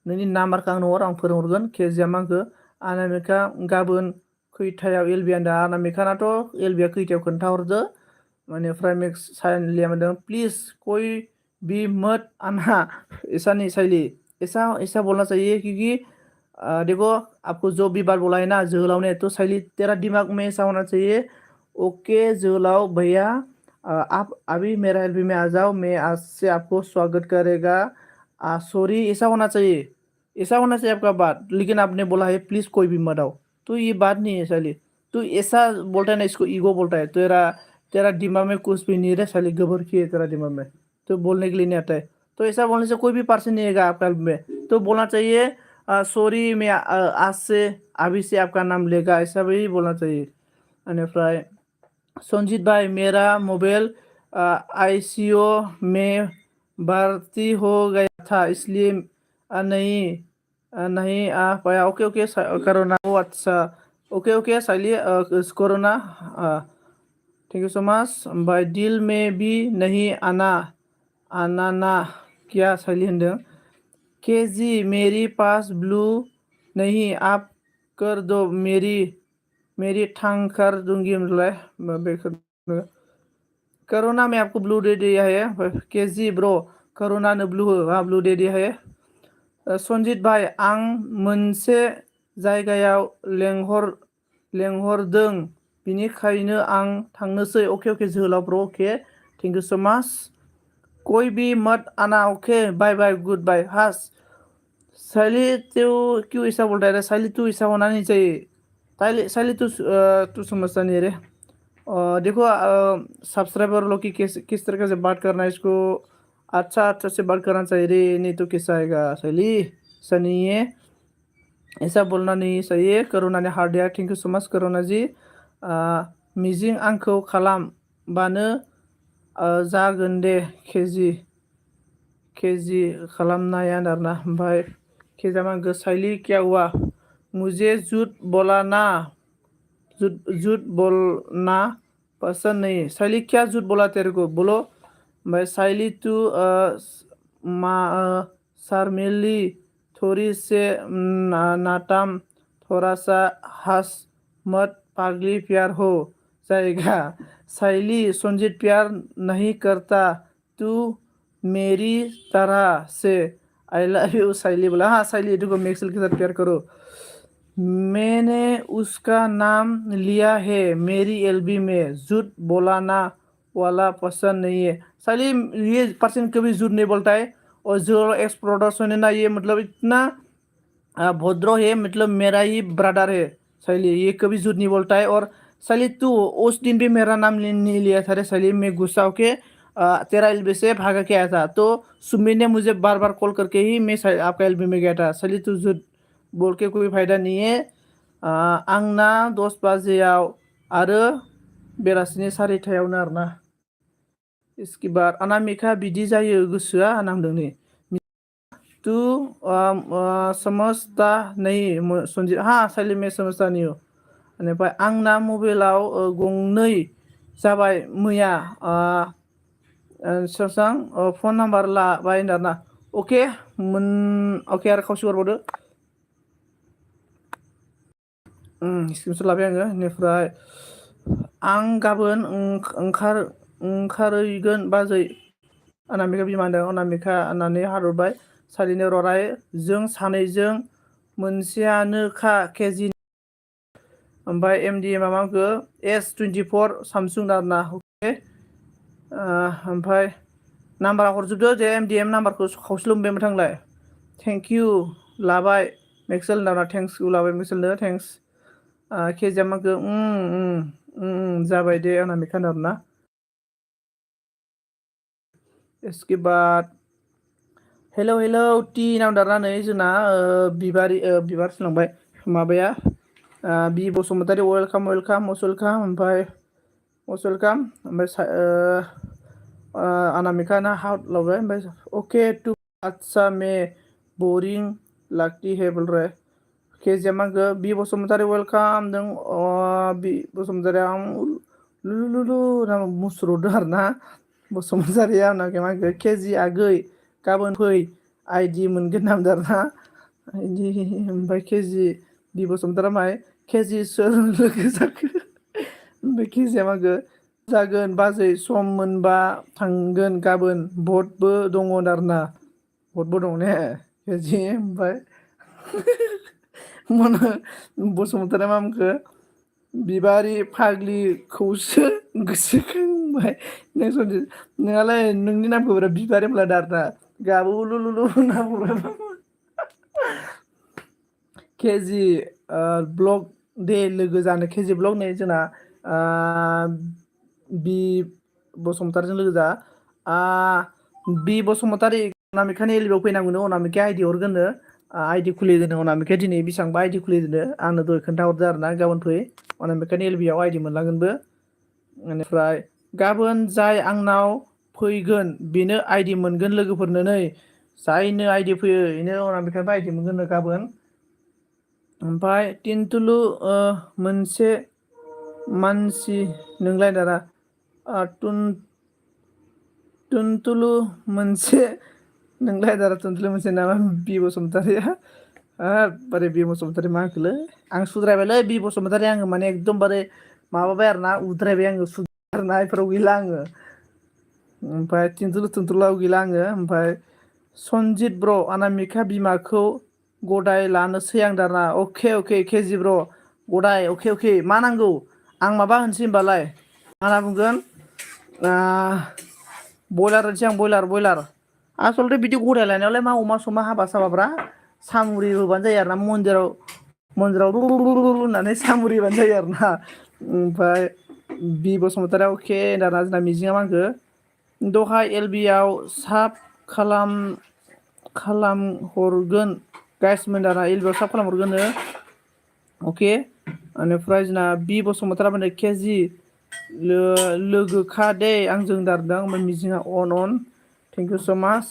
नोंनि नाम्बारखौ आंनो हर आं फोरोंहरगोन केजिया मांखो अनामिका गाबोन खैथायाव एलबि होनदों अनामिकानाथ' एलबिया खैथायाव खोन्थाहरदो बेनिफ्राय मेक्स साइलिया होनदों प्लीज कोई भी मत आना ऐसा नहीं सैली ऐसा बोलना चाहिए क्योंकि देखो आपको जो भी बात बोला है ना जोहलाव ने तो सैली तेरा दिमाग में ऐसा होना चाहिए ओके जोहलाव भैया आप अभी मेरा एलबी में आ जाओ मैं आज से आपको स्वागत करेगा सॉरी ऐसा होना चाहिए आपका बात लेकिन आपने बोला है प्लीज कोई भी मत आओ तो ये बात नहीं है सैली तो ऐसा बोलता है ना इसको ईगो बोलता है तेरा दिमाग में कुछ भी नहीं है सैली गोबर की है तेरा दिमाग में तो बोलने के लिए नहीं आता है तो ऐसा बोलने से कोई भी पर्सन नहीं आएगा आपका में तो बोलना चाहिए सॉरी मैं आज से अभी से आपका नाम लेगा ऐसा भी बोलना चाहिए अनिफ्राय संजीत भाई मेरा मोबाइल आईसीयू में भर्ती हो गया था इसलिए नहीं आ पाया ओके कोरोना अच्छा ओके सैली corona thank you so much भाई दिल में भी नहीं आना ना क्या सैली होनदों केजी मेरी पास ब्लू नहीं आप कर दो मेरी ठांग कर दूंगी मतलब करोना में आपको ब्लू दे दिया है केजी ब्रो करोना ने ब्लू दे दिया है संजीत भाई आं मोनसे जायगायाव लेंहरदों बिनिखायनो आं थांनोसै ओके जोहोलाव bro okay thank you so माच कोई भी मत आना ओके बाय बाय गुड बाय हास साइली तो क्यों ऐसा बोल रहा है साइली तू ऐसा होना नहीं चाहिए साइली साइली तू समझता नहीं है रे देखो सब्सक्राइबर लोग की किस तरह से बात करना है इसको अच्छा अच्छा से बात करना चाहिए रे नहीं तो कैसा आएगा साइली ऐसा नहीं है ऐसा बोलना नहीं सही है करुणा ने हार्दिया थैंक यू सो मच करुणा जी मिजिं आंखौ खालामबानो जागोन दे केजि खालामनाया आरोना ओमफ्राय केजामा गोसाइली क्या हुआ मुझे झूठ बोला ना झूठ बोलना पसंद नहीं साइली क्या झूठ बोला तेरे को बोलो भाई साइली तू शर्मिली थोड़ी से नाटम थोड़ा सा हंस मत पागली प्यार हो जाएगा साइली संजीत प्यार नहीं करता तू मेरी तरह से आई लव यू साइली बोला हाँ साइली देखो मैक्सल के साथ प्यार करो मैंने उसका नाम लिया है मेरी एलबी में झूठ बोलाना वाला पसंद नहीं है साली ये पर्सन कभी झूठ नहीं बोलता है और जो एक्स प्रोडक्शन है ना ये मतलब इतना भद्र है मतलब मेरा ही ब्रदर है साली ये कभी झूठ नहीं बोलता है और साली तू उस दिन भी मेरा नाम नहीं लिया था रे साली मैं गुस्सा होके तेरा एलबी से भागा के आया था तो सुमी ने मुझे बार बार कॉल करके ही मैं आपका एलबी में गया था साली तू झूठ बोल के कोई फायदा नहीं है आंना 10 बाजियाव आरो बेलासिनि 4:30आवनो आरोना इसके बाद अनामिका बिदि जायो गोसोआ नांदों नै तू समझता नहीं संजीत हाँ साइली में समझता नहीं हो बेनिफ्राय आंना मबाइलाव गंनै जाबाय मैया सोरसां फन नाम्बार लाबाय आरोना अके अके आरो खावसे हरबावदो स्क्रिनशट लाबाय आङो बेनिफ्राय आं गाबोन ओंखारहैगोन बाजै अनामिका बिमा होनदों अनामिका होननानै हादरबाय सालिनो रराय जों सानैजों मोनसेयानोखा केजि ओमफ्राय एमडि माबाखौ S24 सामसुं आरोना अके ओमफ्राय नाम्बारा हरजोबदो जे एमडिएम नाम्बारखौ खावसेल' मोनबाय थांलाय थेंक इउ लाबाय मेक्सेल होनदों थेंक्स इउ लाबाय मेक्सेलनो थेंक्स केजियामाखौ जाबाय दे अनामिका आरोना इसके बाद हेलौ हेलौ टी नाम्बारा नै जोंना बिबार सोलांबाय माबाया B Basumatary welcome welcome must welcome ओमफ्राय अनामिका ना हाउट लाबाय ओमफ्राय ओके टू अच्छा में बोरिं लगती है बोल रहा है केजियामाखौ बि बसुमतारी वेलकाम नों बि बसुमतारी आं लुलुलु मुसुरदो आरोना बसुमतारिया आंनाव माखौ केजि आगै गाबोन फै आइडि मोनगोन नामदो आरोना बिदि ओमफ्राय केजि बि बसुमतारा माय केजि सोर लोगो जाखो ओमफ्राय केजियामाखौ जागोन बाजै सम मोनबा थांगोन गाबोन भटबो दङ आरोना भटबो दं ने केजि ओमफ्राय बसुमतारी मामखौ बिबारि फाग्लिखौसो गोसोखांबाय नों संजीत नोंहालाय नोंनि नामखौ बिराद बिबारि होनब्ला आरोना गाबो लुलुलु होनना बुंबाय केजि ब्लग दे लोगो जानो केजि ब्लग नै जोंना बि बसुमतारिजों लोगो जा बि बसुमतारी अनामिकानि एलबियाव फैनांगौनो अनामिका आइडि हरगोननो आइडि खुलिदोनो अनामिका दिनै बेसेबांबा आइडि खुलिदोनो आंनो दहाय खोन्थाहरदो आरोना गाबोन फै अनामिकानि एलबियाव आइडि मोनलांगोनबो बेनिफ्राय गाबोन जाय आंनाव फैगोन बेनो आइडि मोनगोन लोगोफोरनो नै जायनो आइडि फैयो बेनो अनामिकानिफ्राय आइडि मोनगोननो गाबोन ओमफ्राय टिनटुलु मोनसे मानसि नोंलाय दाना टुनटुलु मोनसे नोंलाय दारा टुनटुलु मोनसे नामा बि बसुमतारिया बारे बि बसुमतारि मा होखोलै आं सुद्रायबायलै बि बसुमतारि आङो माने एकदमबारे माबाबाय आरोना उद्रायबाय आङो सुद्रायना इफोराव गैला आङो ओमफ्राय टिनटुलुआव गैला आङो ओमफ्राय सनजित ब्र अनामिका बिमाखौ गदाय लानोसै आं दाना अके अके केजि ब्र गदाय अके मा नांगौ आं माबा होनसै होनबालाय मा होनना बुंगोन बयलार होनसै आं बयलार आसलथे बिदि गराय लायनायावलाय मा अमा समा हाबा साबाब्रा सामुरि होबानो जायो आरो ना मन्दिराव होननानै सामुरि होबानो जायो आरो ना ओमफ्राय बि बसुमतारी अके दाना जोंना मिजिङा मा होनखो दहाय LB आव साब खालामहरगोन गाइस दाना LB आव साब खालामहरगोन अके बेनिफ्राय जोंना बि बसुमतारी माने केजि लोगोखा दे आंजों दारदों ओमफ्राय मिजिङा on thank you so' much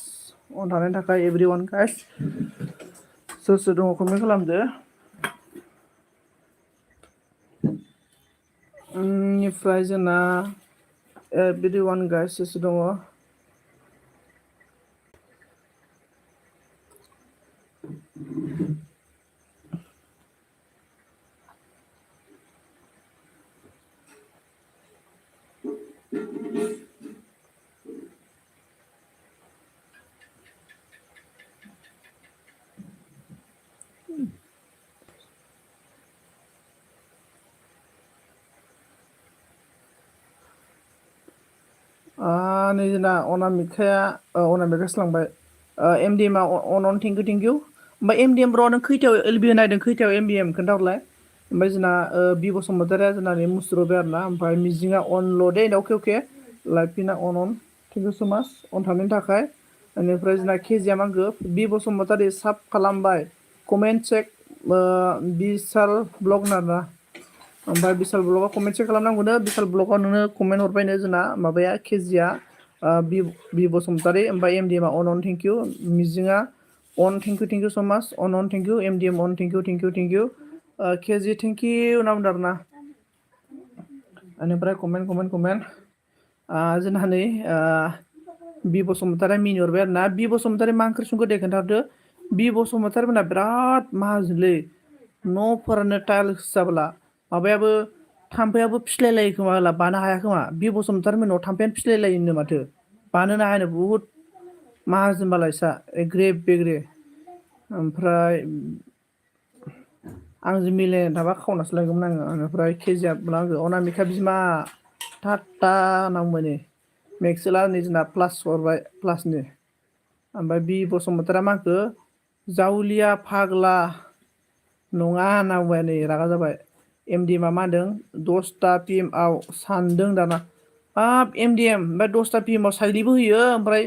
अन थानायनि थाखाय एभ्रि वान गाइस सोर सोर दङ कमेन्ट खालामदो बेनिफ्राय जोंना एभ्रि वान गाइस सोर सोर दङ नै जोंना अनामिकासो लांबाय MDMA अन थेंक इउ ओमफ्राय MDM ब्र' नों खैथायाव LB नायदों खैथायाव MDM खोन्थाहरलाय ओमफ्राय जोंना बि बसुमतारीया जोंना मुसुरबाय आरो ना ओमफ्राय मिजिङा अनल' दे अके लाइफिना on thank you so' much अन थानायनि थाखाय बेनिफ्राय जोंना केजिया मा होनखो बि बसुमतारी साब खालामबाय कमेन्ट चेक बिशाल ब्लग होनना ओमफ्राय बिशाल ब्लगाव कमेन्ट चेक खालामनांगौनो बिशाल ब्लगाव नोङो कमेन्ट हरबायनो जोंना माबाया केजिया बि बसुमतारी ओमफ्राय MDMA अन थेंक इउ मिजिङा on thank you so' much on thank you MDM on thank you केजि थेंक इउ होनना बुंदों आरो ना बेनिफ्राय कमेन्ट जोंना नै बि बसुमतारीया मिनिहरबाय आरो ना बि बसुमतारी मा ओंख्रि संखो दे खोन्थाहरदो बि बसुमतारी मोनहा बिराद माहाजोनलै न'फोरानो टाइल्स जाब्ला माबायाबो थाम्फैयाबो फिस्लायलायो खोमा होला बानो हाया खोमा बि बसुमतारी मोननाव थाम्फैयानो फिस्लायलायोनो माथो बानोनो हायानो बुहुद माहाजोनबालाय सा एग्रे बेग्रे ओमफ्राय आंजों मिलायनाय थाबा खावनासो लायगौमोन आङो बेनिफ्राय केजिया आंखौ अनामिका बिमा टाटा होनना बुंबाय नै मेक्सेला नै जोंना प्लास हरबाय प्लासनि ओमफ्राय बि बसुमतारीया मा होनखो जावलिया फाग्ला नङा होनना बुंबाय नै रागा जाबाय MDMA मा होनदों 10टा PM आव सानदों दाना हाब MDM ओमफ्राय 10टा PM आव साइलिबो होयो ओमफ्राय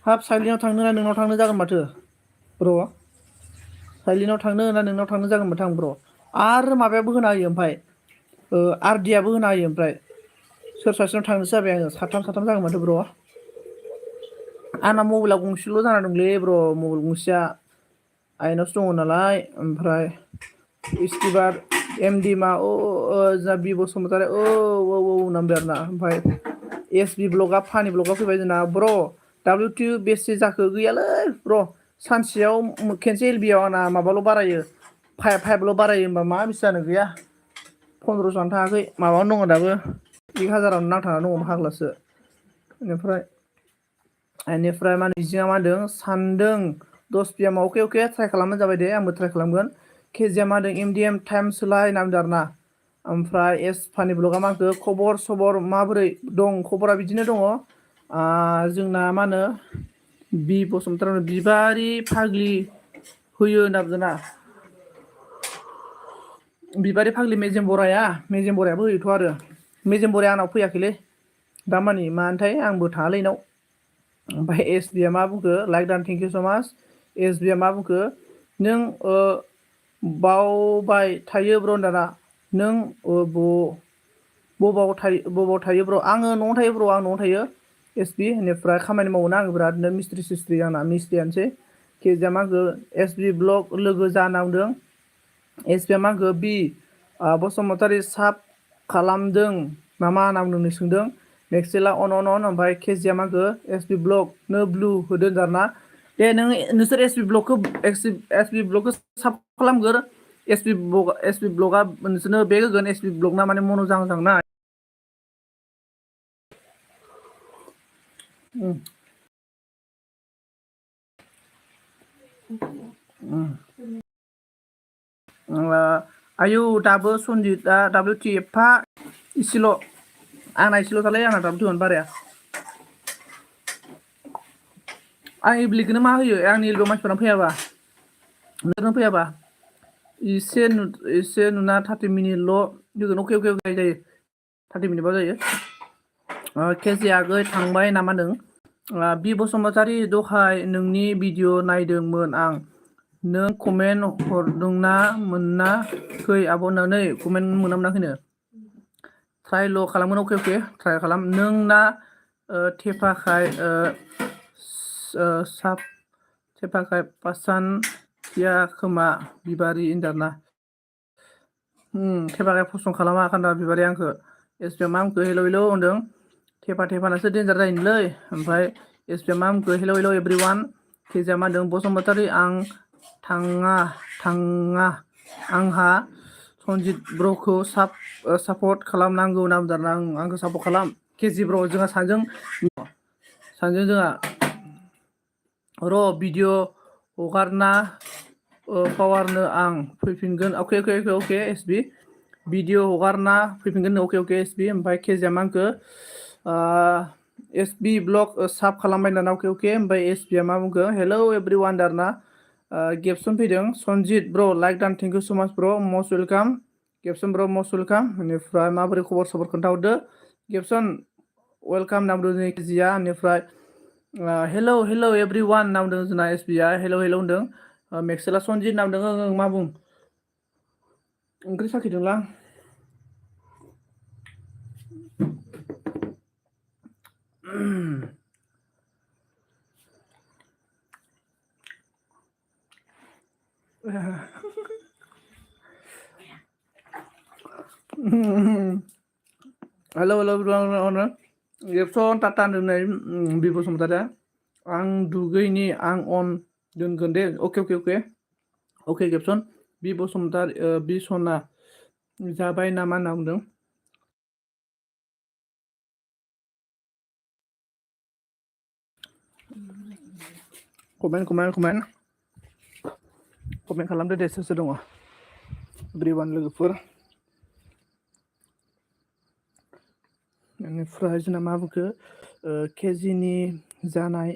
हाब साइलिनाव थांनो ना नोंनाव थांनो जागोन माथो ब्र' साइलिनाव थांनो ना नोंनाव थांनो जागोन माथो आं ब्र' आरो माबायाबो होना होयो ओमफ्राय RDयाबो होना होयो ओमफ्राय सोर सासेनाव थांनोसो जाबाय आङो साथाम जागोन माथो ब्र' आंना मबाइला गंसेल' जाना दंलै ब्र' मबाइल गंसेया आइनावसो दङ नालाय ओमफ्राय इस्तिबार MDMA जा बि बसुमतारी औ नामबाय आरोना ओमफ्राय SB ब्लगआ फानि ब्लगआ फैबाय जोंना ब्र' WTU बेसे जाखो गैयालै ब्र' सानसेयाव खेनसे LBआव आंना माबाल' बारायो फाइभल' बारायो होमबा मा बेसे जानो गैया 1500 थाङाखै माबायावनो दङ दाबो 1000 नांथाना दङ फाग्लासो बेनिफ्राय मा मिजिङा मा होनदों सानदों 10 PM आव अके ट्राइ खालामबानो जाबाय दे आंबो ट्राइ खालामगोन केजिया मा होनदों MDM टाइम सोलाय होनना बुंदों आरोना ओमफ्राय फानि ब्लगआ मा होनखो खबर सबर माबोरै दं खबरा बिदिनो दङ जोंना मा होनो बि बसुमतारी बिबारि फाग्लि होयो होनना बुंदोंना बिबारि फाग्लि मेजेम बरायाबो होयोथ' आरो मेजेम बराया आंनाव फैयाखैलै दामानि मानोथाय आंबो थाङालै इनाव ओमफ्राय SBया मा बुंखो लाइक दान थेंक इउ स' माच SBया मा बुंखो नों बावबाय थायो ब्र' दाना नों बबाव थायो ब्र' आङो न'आवनो थायो ब्र' आं न'आवनो थायो SB बेनिफ्राय खामानि मावोना आङो बिरादनो मिस्ट्रि सिस्ट्रि आंना मिस्ट्रियानोसै केजिया मा होनखो SB ब्लग लोगो जाना बुंदों SBया मा होनखो बि बसुमतारी साब खालामदों नामा होनना बुंदों सोंदों मेक्सेला अन ओमफ्राय केजिया मा होनखो SB ब्लग नो ब्लु होदो आरोना दे नोंसोर SB ब्लगखौ साब खालामगोर SB ब्लगआ नोंसोरनो बेग होगोन SB ब्लगना माने मोजां ना आयौ दाबो सनजितआ WT एफा इसेल' आंना एसेल' थालाय आंना दाबो थैमोन बाराया आं इब्लिकनो मा होयो आंनि इलबो मानसिफोरा फैयाबा नों फैयाबा एसे नुना 30 मिनिटल' होगोन अके जायो 30 मिनिटबा जायो केजि आगै थांबाय नामा नों बि बसुमतारी दहाय नोंनि भिडिअ नायदोंमोन आं नों कमेन्ट हरदोंना मोनाखै आब' होननानै कमेन्ट मोनाखैनो ट्रायल' खालामगोन अके ट्राय खालाम नों ना थेफाखाय थेफाखाय पासान या खोमा बिबारि इन्डारना थेफाखाय फसं खालामा खान्दा बिबारि आंखो एसपिएम आंखो हेल' होनदों थेफानासो डेन्जार जायोलै ओमफ्राय एसपिएम आंखो हेल' एभ्रिवान केजिया मा होनदों बसुमतारी आं थाङा आंहा सनजित ब्र'खौ सापर्ट खालामनांगौ ना बुंदों आंखौ सापर्ट खालाम केजि ब्र' जोंहा सानैजों जोंहा र' भिडिअ हगारना पावारनो आं फैफिनगोन अके एसबि भिडिअ हगारना फैफिनगोन अके एसबि ओमफ्राय केजिया मा होनखो एसबि ब्लग साब खालामबाय दाना अके ओमफ्राय एसबिया मा बुंखो हेलौ एभ्रिवान दारना गेबसन फैदों सनजित ब्र लाइक दान थेंक इउ सो माच ब्र मस्ट वेलकाम गेबसन ब्र मस्ट वेलकाम बेनिफ्राय माबोरै खबर सबर खोन्थाहरदो गेबसन वेलकाम होनना बुंदों जोंनि केजिया बेनिफ्राय हेलौ एभ्रिवान होनना बुंदों जोंना एसबिया हेलौ होनदों मेक्सेला सनजित होनना बुंदों ओं मा बुं ओंख्रि साखिदोंलां हेलौ गेबसन टाटा होननाय बि बसुमतारिया आं दुगैनि आं अन दोनगोन दे अके गेबसन बि बसुमतारी बि सना जाबाय नामा होनना बुंदों कमेन्ट खालामदो दे सोर दङ एभ्रिवान लोगोफोर बेनिफ्राय जोंना मा बुंखो केजिनि जानाय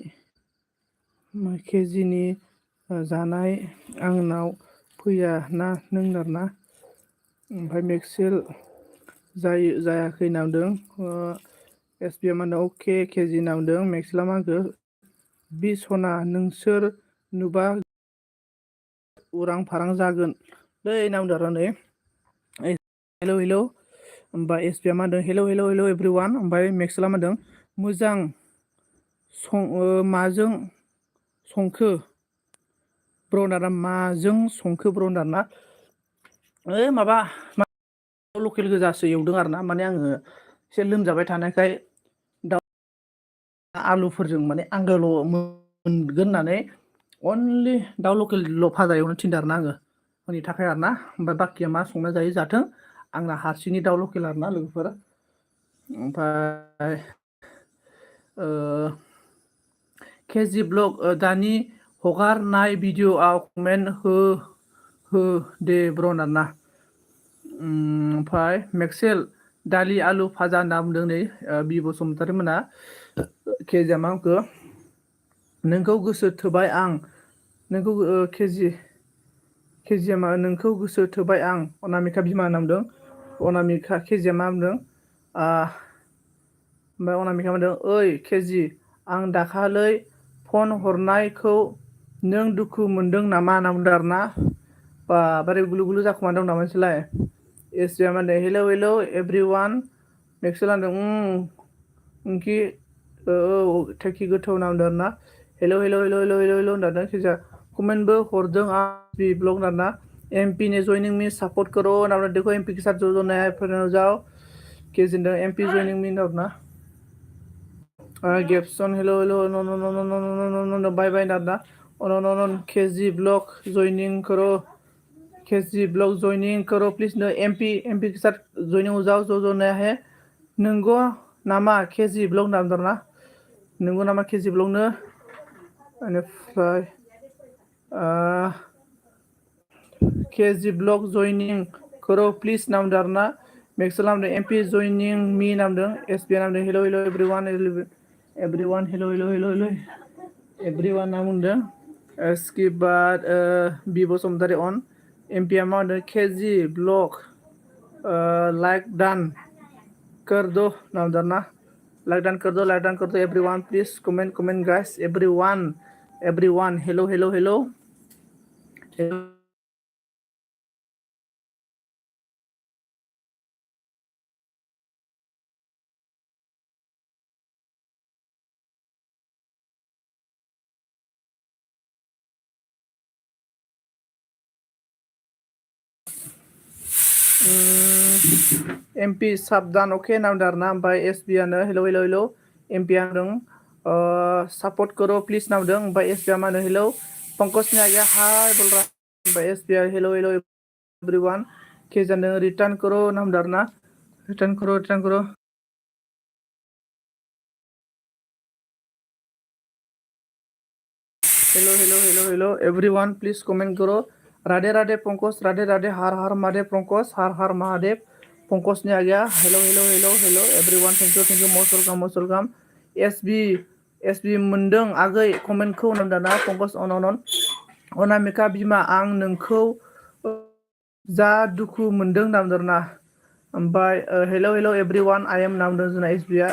आंनाव फैया ना नों नारना ओमफ्राय मेक्सेल जायाखै नामदों एसबिया मा होनदों अके केजि नामदों मेक्सेला मा होनखो बि सना नोंसोर नुबा उरां फारां जागोन दै नामदों आरो नै हेलौ ओमफ्राय एसबिया मा होनदों हेलौ एभ्रिवान ओमफ्राय मेक्सेला मा होनदों मोजां माजों संखो ब्रनारा माजों संखो ब्रनारना माबा लकेल गोजासो एवदों आरो ना माने आङो एसे लोमजाबाय थानायखाय आलुफोरजों माने आंगोल' मोनगोन होननानै अनलि दाउ लकेल' भाजा एवनो थिनदों आरोना आङो आंनि थाखाय आरोना ओमफ्राय बाखिया मा संना जायो जाथों आंना हारसिंनि दाउ लकेल आरोना लोगोफोर ओमफ्राय केजि ब्लग दानि हगारनाय भिडिअ'आव कमेन्ट हो दे ब्रनारना ओमफ्राय मेक्सेल दालि आलु भाजा होनना बुंदों नै बि बसुमतारी मोना केजिया मा बुंखो नोंखौ गोसो थोबाय आं नोंखौ केजिया मा नोंखौ गोसो थोबाय आं अनामिका बिमा होनना बुंदों अनामिका केजिया मा बुंदों ओमफ्राय अनामिका मा बुंदों ओइ केजि आं दाखालै फन हरनायखौ नों दुखु मोनदों नामा होनना बुंदों आरोना बारे गुलु जाखुमाना दं नामा नोंसोरलाय एसबिया मा होनदों हेलौ एभ्रिवान मेक्सेल होनदों ओंखि थाखि गोथाव होनना बुंदों आरोना हेलौ होनदों केजिया कमेन्टबो हरदों आं बि ब्लग होनना एमपी ने ज्वाइनिंग मी सपोर्ट करो होनना बुंदों देखो एमपी के साथ जो नया है जाओ केजि होनदों एमपी ज्वाइनिंग मी होनदों गेबसन हेलौ नो बाय दादा केजि ब्लग ज्वाइनिंग करो प्लीज नो एमपी के साथ ज्वाइनिंग हो जाओ जो नया है नंगौ नामा केजि ब्लग होनना बुंदों ना नंगौ नामा केजि ब्लगनो बेनिफ्राय केजि ब्लग ज्वाइनिंग करो प्लिज होनना बुंदों आरोना Maxwell नाम दे MP joining me नाम दे SB नाम दे hello hello everyone everyone hello hello hello hello everyone नाम दे इसके बाद बी बसुमतारी on MP नाम दे KG blog like done कर दो नाम दे ना like done कर दो everyone please comment guys everyone hello hello hello MP Sabdan okay नाम दारना ओमफ्राय SB आनो hello hello hello MP आनो support करो please नाम दं ओमफ्राय SB आनो hello पंकज ने आगे hi बोल रहा ओमफ्राय SB hello hello everyone केजानो return करो नाम दारना return करो hello everyone please comment करो राधे राधे पंकज राधे राधे हर हर महादेव पंकज हर महादेव पंकज ने आ गया hello everyone thank you most welcome SB मोनदों आगै कमेन्टखौ नामदाना पंकज अननन अनामिका बिमा आं नोंखौ जा दुखु मोनदों नामदारना ओमफ्राय hello everyone I am नामदों जोंना SB आ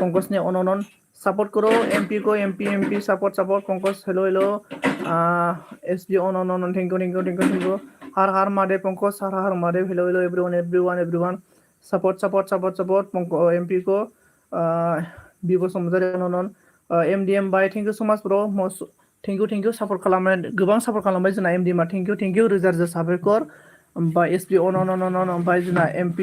पंकज ने अननन support करो MP को MP support Pankaj hello SB on thank you Har Mahadev Pankaj Har Mahadev hello everyone support MP को बी Basumatary on MDM bye thank you so much bro thank you support खालामनाय गोबां support खालामबाय जोंना MDM आ thank you रोजा साबायखर ओमफ्राय SB on ओमफ्राय जोंना MP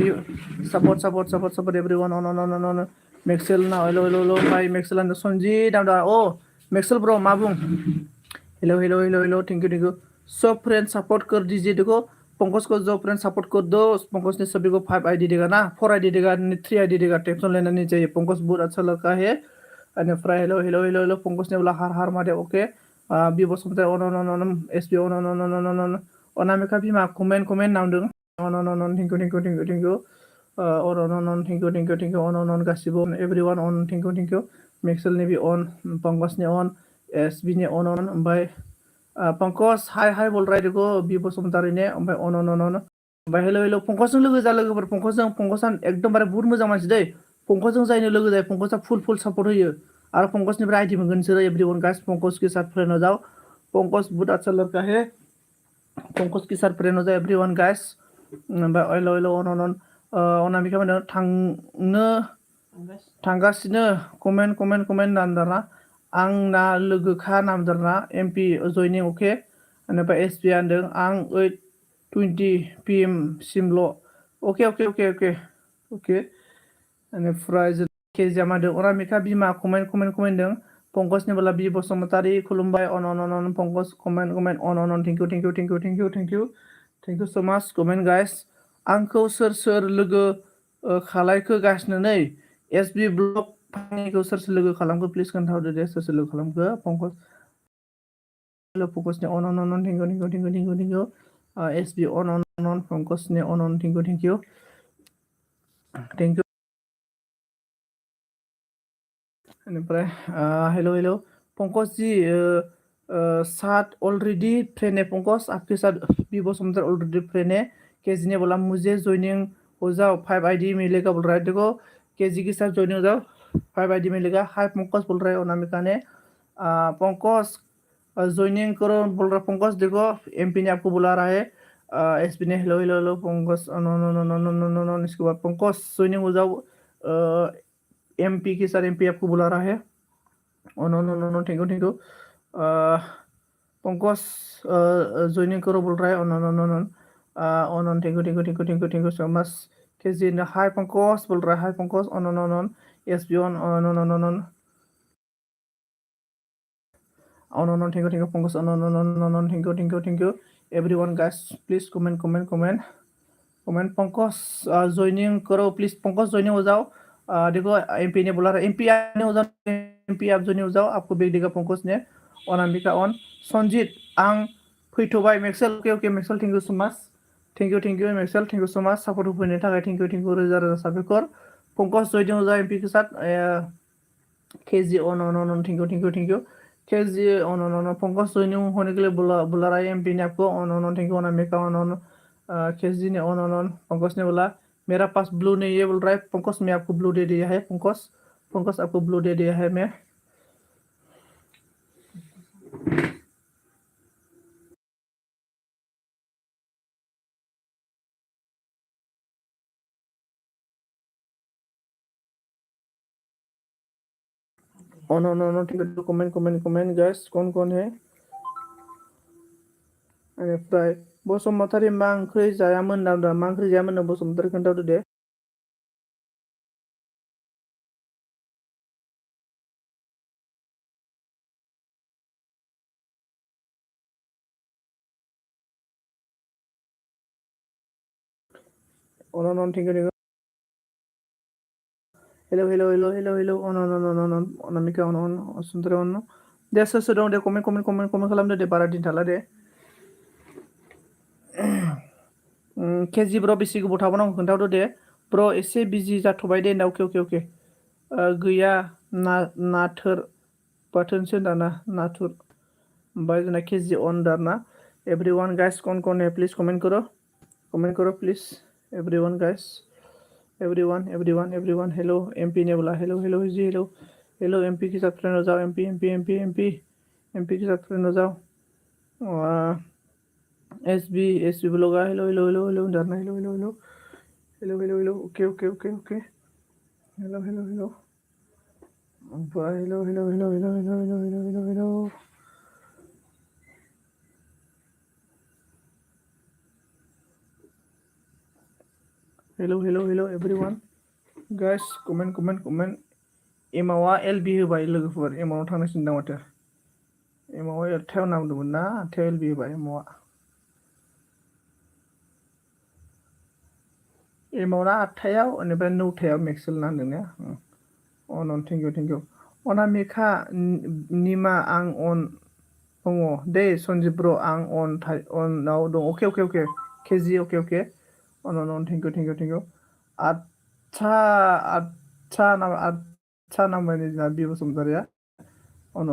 support everyone on Maxwell ना hello ओमफ्राय Maxwell and Sonji दाम Maxwell bro मा बुं hello thank you सब फ्रेंड सपोर्ट कर दीजिए देखो पंकज को जो फ्रेंड सपोर्ट कर दो पंकज ने सभी को 5 आईडी देगा ना 4 आईडी देगा 3 आईडी देगा टेंशन लेना नहीं चाहिए पंकज बहुत अच्छा लड़का है and फ्राई hello पंकज ने बोला हर मारे okay B Basumatary on SB on Anamika बिमा कमेन्ट नाम दं on thank you on thank you on गासिबो everyone on thank you Maxwell ने भी on पंकज ने on SB ने on ओमफ्राय पंकज हाय बोल रहा है देखो बी बसुमतारी ने ओमफ्राय on ओमफ्राय hello पंकजजों लोगो जा लोगोफोर पंकजआ एकदमबारे बहुत मोजां मानसि दै पंकजजों जायनो लोगो जायो पंकजआ फुल सपोर्ट होयो आरो पंकजनिफ्राय आईडी मोनगोन नोंसोरो एवरीवन गाइस पंकज के साथ फ्रेंड हो जाओ पंकज बहुत अच्छा लड़का है पंकज के साथ फ्रेंड हो जाओ एवरीवन गाइस ओमफ्राय hello on अनामिका माने थांगासिनो कमेन्ट नामदारना आंना लोगोखा नामदारना MP जयनिं अके ओमफ्राय SB आन्दों आं 8:20 PM सिमल' अके ओमफ्राय केजिया मादों अनामिका बिमा कमेन्ट दों पंकजनि बोला बि बसुमतारी खुलुमबाय on Pankaj comment on thank you so much comment guys आंखौ सोर लोगो खालायखोगासिनो नै SB ब्लग फानिखौ सोर लोगो खालामखो प्लिज खोन्थाहरदो दे सोर लोगो खालामखो पंकजनि on thank you SB on पंकजनि on thank you ओमफ्राय hello पंकज जी साथ ऑलरेडी फ्रेंड है पंकज आपके साथ बी बसुमतारी ऑलरेडी फ्रेंड है केजी ने बोला मुझे ज्वाइनिंग हो जाओ 5 आईडी मिलेगा बोल रहा है देखो केजी के साथ ज्वाइनिंग हो जाओ 5 आईडी मिलेगा हाय पंकज बोल रहा है अनामिका ने पंकज ज्वाइनिंग करो बोल रहा पंकज देखो MP ने आपको बुला रहा है SB ने hello पंकज नो इसके बाद पंकज ज्वाइनिंग हो जाओ MP के साथ MP आपको बुला रहा है नो थैंक यू पंकज ज्वाइनिंग करो बोल रहा है on thank you so much KG ने हाय पंकज बोल रहा है हाय Pankaj on SB on thank you Pankaj on thank you everyone guys please comment Pankaj joining करो प्लीज पंकज ज्वाइनिंग हो जाओ देखो MP ने बोला MP आने हो जाओ MP आप ज्वाइनिंग हो जाओ आपको बेग देगा पंकज ने अनामिका on संजीत आं फैथबाय Maxwell okay Maxwell thank you so much thank you Maxwell thank you so much support होफैनो थाखाय थैंक यू रोजा रोजा साबायखर पंकज जयदेव जा एमपी के साथ KG on on on thank you KG on on on Pankaj Jaydev होने के लिए बुला रहा है एमपी ने आपको on on on thank you Anamika on on KG ने ऑन ऑन ऑन पंकज ने बोला मेरा पास ब्लू नहीं है बोल रहा है पंकज मैं आपको ब्लू दे दिया है पंकज आपको ब्लू दे दिया है मैं ऑन ठीक है कमेंट गाइस कौन है बेनिफ्राय बसुमतारी मा ओंख्रि जायामोन ना मा ओंख्रि जायामोन बसुमतारी खोन्थाहरदो दे ऑन ठीक है हेलो ऑन अनामिका ऑन सुंदर ऑन दे सोर दं दे कमेंट खालामदो दे बारा दिन थाला दे केजि ब्र बेसे गोबाव थाबावनांगौ खोन्थाहरदो दे ब्र एसे बिजि जाथ'बाय दे अके गैया नाथुर बाथोनसो होनदाना नाथुर ओमफ्राय जोंना केजि अन दाना एवरीवन गाइस कौन है प्लीज कमेंट करो please everyone guys everyone hello MP ने बोला हेलो जी हेलो एमपी के साथ फ्रेंड हो जाओ एमपी के साथ फ्रेंड हो जाओ एसबी बोलोगा हेलो डरना हेलो ओके हेलो ओमफ्राय hello hello everyone guys comment एमावा एलबी होबाय लोगोफोर एमाव थांनांसिगोन दां माथो एमावा एरथायाव नामदोंमोन ना आथायाव एलबी होबाय एमावना आथायाव बेनिफ्राय 9थायाव मेक्सेल ना होनदों ने अन थेंक इउ अनामिका निमा आं अन दङ दे सन्जिब ब्र आं अनाव दं अके केजि अके अन थेंक इउ आच्छा नाम जोंना बि बसुमतारिया अन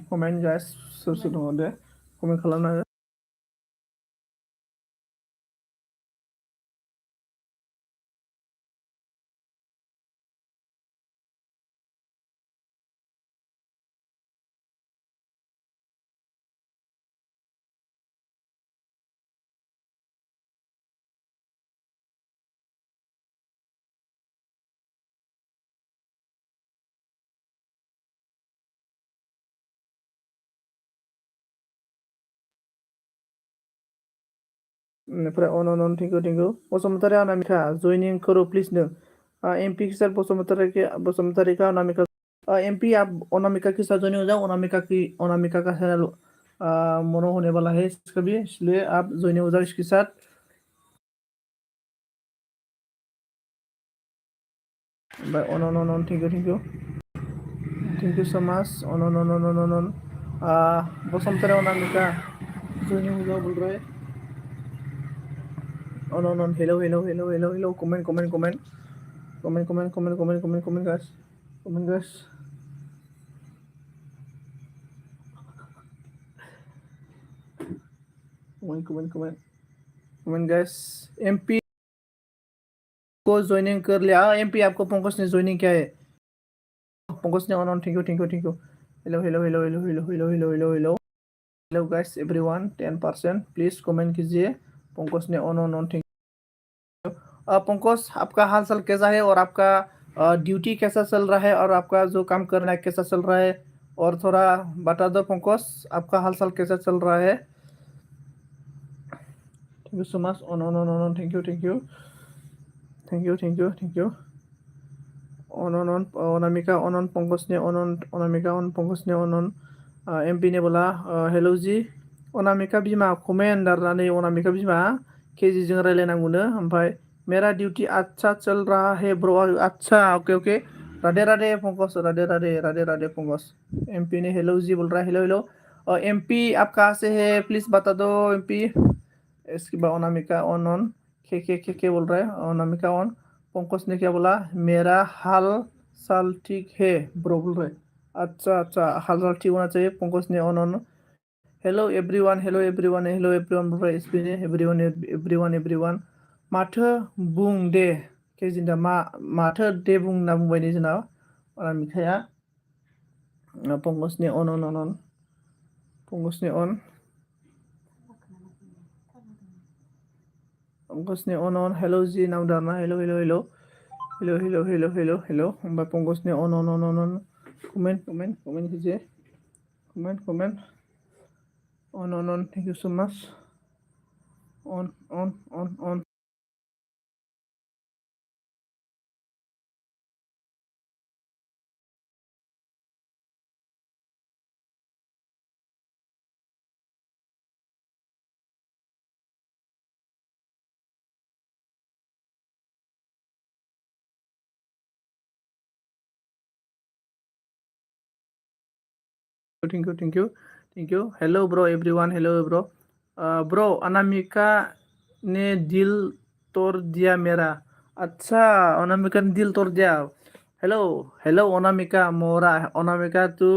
कमेन्ट गाइस सोर दङ दे कमेन्ट खालामना हो बेनिफ्राय on thank you Basumatary Anamika joining करो प्लीज नो एमपी के साथ बसुमतारी का अनामिका एमपी आप अनामिका के साथ जॉइन हो जाओ अनामिका का चैनल मोनो होने वाला है इसका भी इसलिए आप जॉइन हो जाओ इसके साथ on thank you so much on Basumatary Anamika join हो जाओ बोल रहे on hello comment guys comment guys MP को ज्वाइनिंग कर लिया एमपी आपको पंकज ने ज्वाइनिंग किया है पंकज ने on thank you hello guys everyone 10% please comment कीजिए पंकज ने ऑन थैंक पंकज आपका हाल चाल कैसा है और आपका ड्यूटी कैसा चल रहा है और आपका जो काम करना है कैसा चल रहा है और थोड़ा बता दो पंकज आपका हाल चाल कैसा चल रहा है thank you so much on thank you on Anamika on Pankaj ने अनामिका ऑन पंकज ने ऑन एमपी ने बोला हेलो जी अनामिका बिमा कमेन्ट दारनानै अनामिका बिमा केजी जों रायलायनांगौनो ओमफ्राय मेरा ड्यूटी अच्छा चल रहा है ब्रो अच्छा ओके राधे पंकज राधे पंकज एमपी ने हेलो जी बोल रहा है हेलो एमपी आप कहाँ से है प्लीज बता दो एमपी। इसके बाद अनामिका ऑन ऑन के बोल रहा है अनामिका ऑन। पंकज ने क्या बोला मेरा हाल साल ठीक है ब्रो बोल रहे। अच्छा अच्छा हाल साल ठीक होना चाहिए पंकज ने on on. Hello everyone hello everyone hello everyone बोल रहा है एसपी ने एवरीवन एवरीवन एवरीवन माथो बुं दे केजिन्दा माथो दे बुं होनना बुंबाय नै जोंना अनामिकाया पंकजनि अन on on on पंकजनि on पंकजनि on on hello जि नाव दाना hello hello hello hello hello hello hello hello होमबा पंकजनि अन on on on comment comment comment कीजिए comment comment on thank you so much on thank you thank you thank you hello bro everyone hello bro bro Anamika ने दिल तोड़ दिया मेरा अच्छा अनामिका ने दिल तोड़ दिया हेलो हेलो अनामिका मोरा अनामिका तू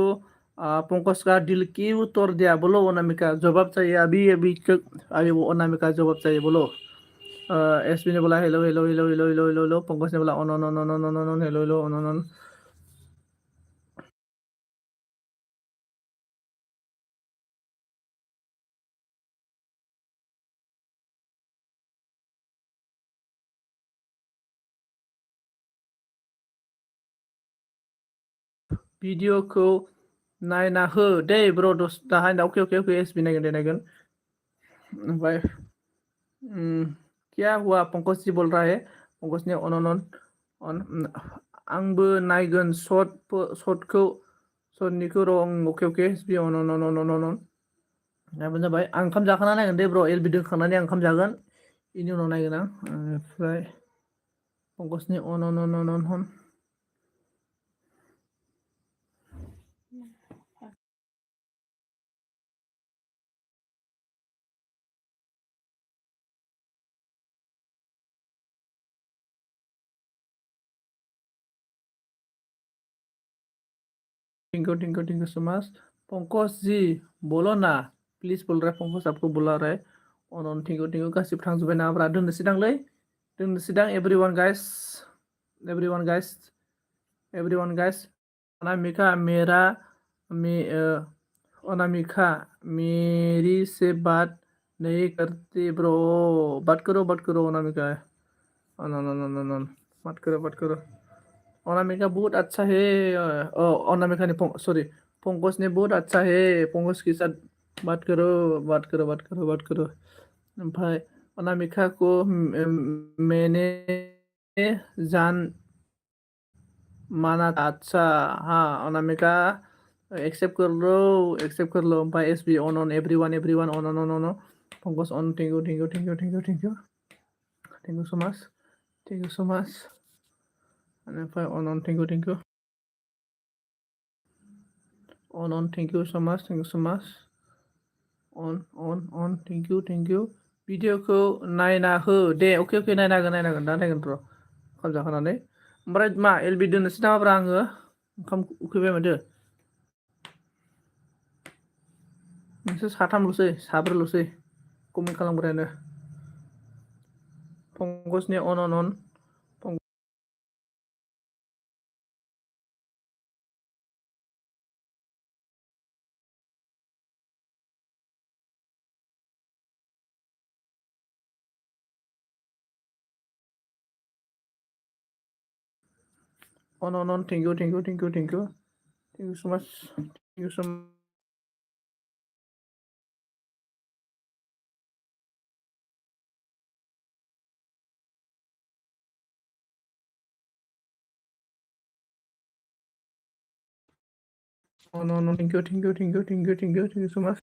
पंकज का दिल क्यों तोड़ दिया बोलो अनामिका जवाब चाहिए अभी अभी अभी वो अनामिका जवाब चाहिए बोलो एसपी ने बोला hello hello hello hello hello hello hello Pankaj ने बोला on on on on on on on hello hello on on on भिडिअखौ नायना हो दे ब्र दस दाहाय ओके ओके ओके एसपी नायगोन दे नायगोन ओमफ्राय क्या हुआ पंकज जी बोल रहा है पंकज ने अन अन अन आंबो नायगोन शर्टखौ शर्टनिखौ र' अके अके SP on on on on on अन नायबानो जाबाय आं ओंखाम जाखांना नायगोन दे ब्र एलबि दोनखांनानै आं ओंखाम जागोन बेनि उनाव नायगोन आं ओमफ्राय पंकजनि अन अन अन अन अन टिंको टिंको सो मच पंकज जी बोलो ना प्लिज बोल रहा है पंकज आपको बुला रहा है अन टिंको गासिबो थांजोब्बाय नामाब्रा दोननोसैदांलै दोननोसैदां एवरीवन गाइस अनामिका मेरा मे अनामिका मेरी से बात नहीं करती ब्रो बात करो अनामिका बात करो अनामिका बहुत अच्छा है अनामिका ने सॉरी पंकज ने बहुत अच्छा है पंकज के साथ बात करो ओमफ्राय अनामिका को मैंने जान माना था अच्छा हाँ अनामिका एक्सेप्ट कर लो ओमफ्राय S B on everyone on Pankaj on thank you so much ओमफ्राय on thank you on thank you so much on thank you भिडिअखौ नायना हो दे अके नायना होगोन दा नायगोन र' ओंखाम जाखांनानै ओमफ्राय मा एलबि दोननोसै नामाब्रा आङो ओंखाम उखैबाय माथो नोंसोर साथामल'सै साब्रैल'सै कमेन्ट खालामग्रायानो पंकजनि on thank you so much thank you so much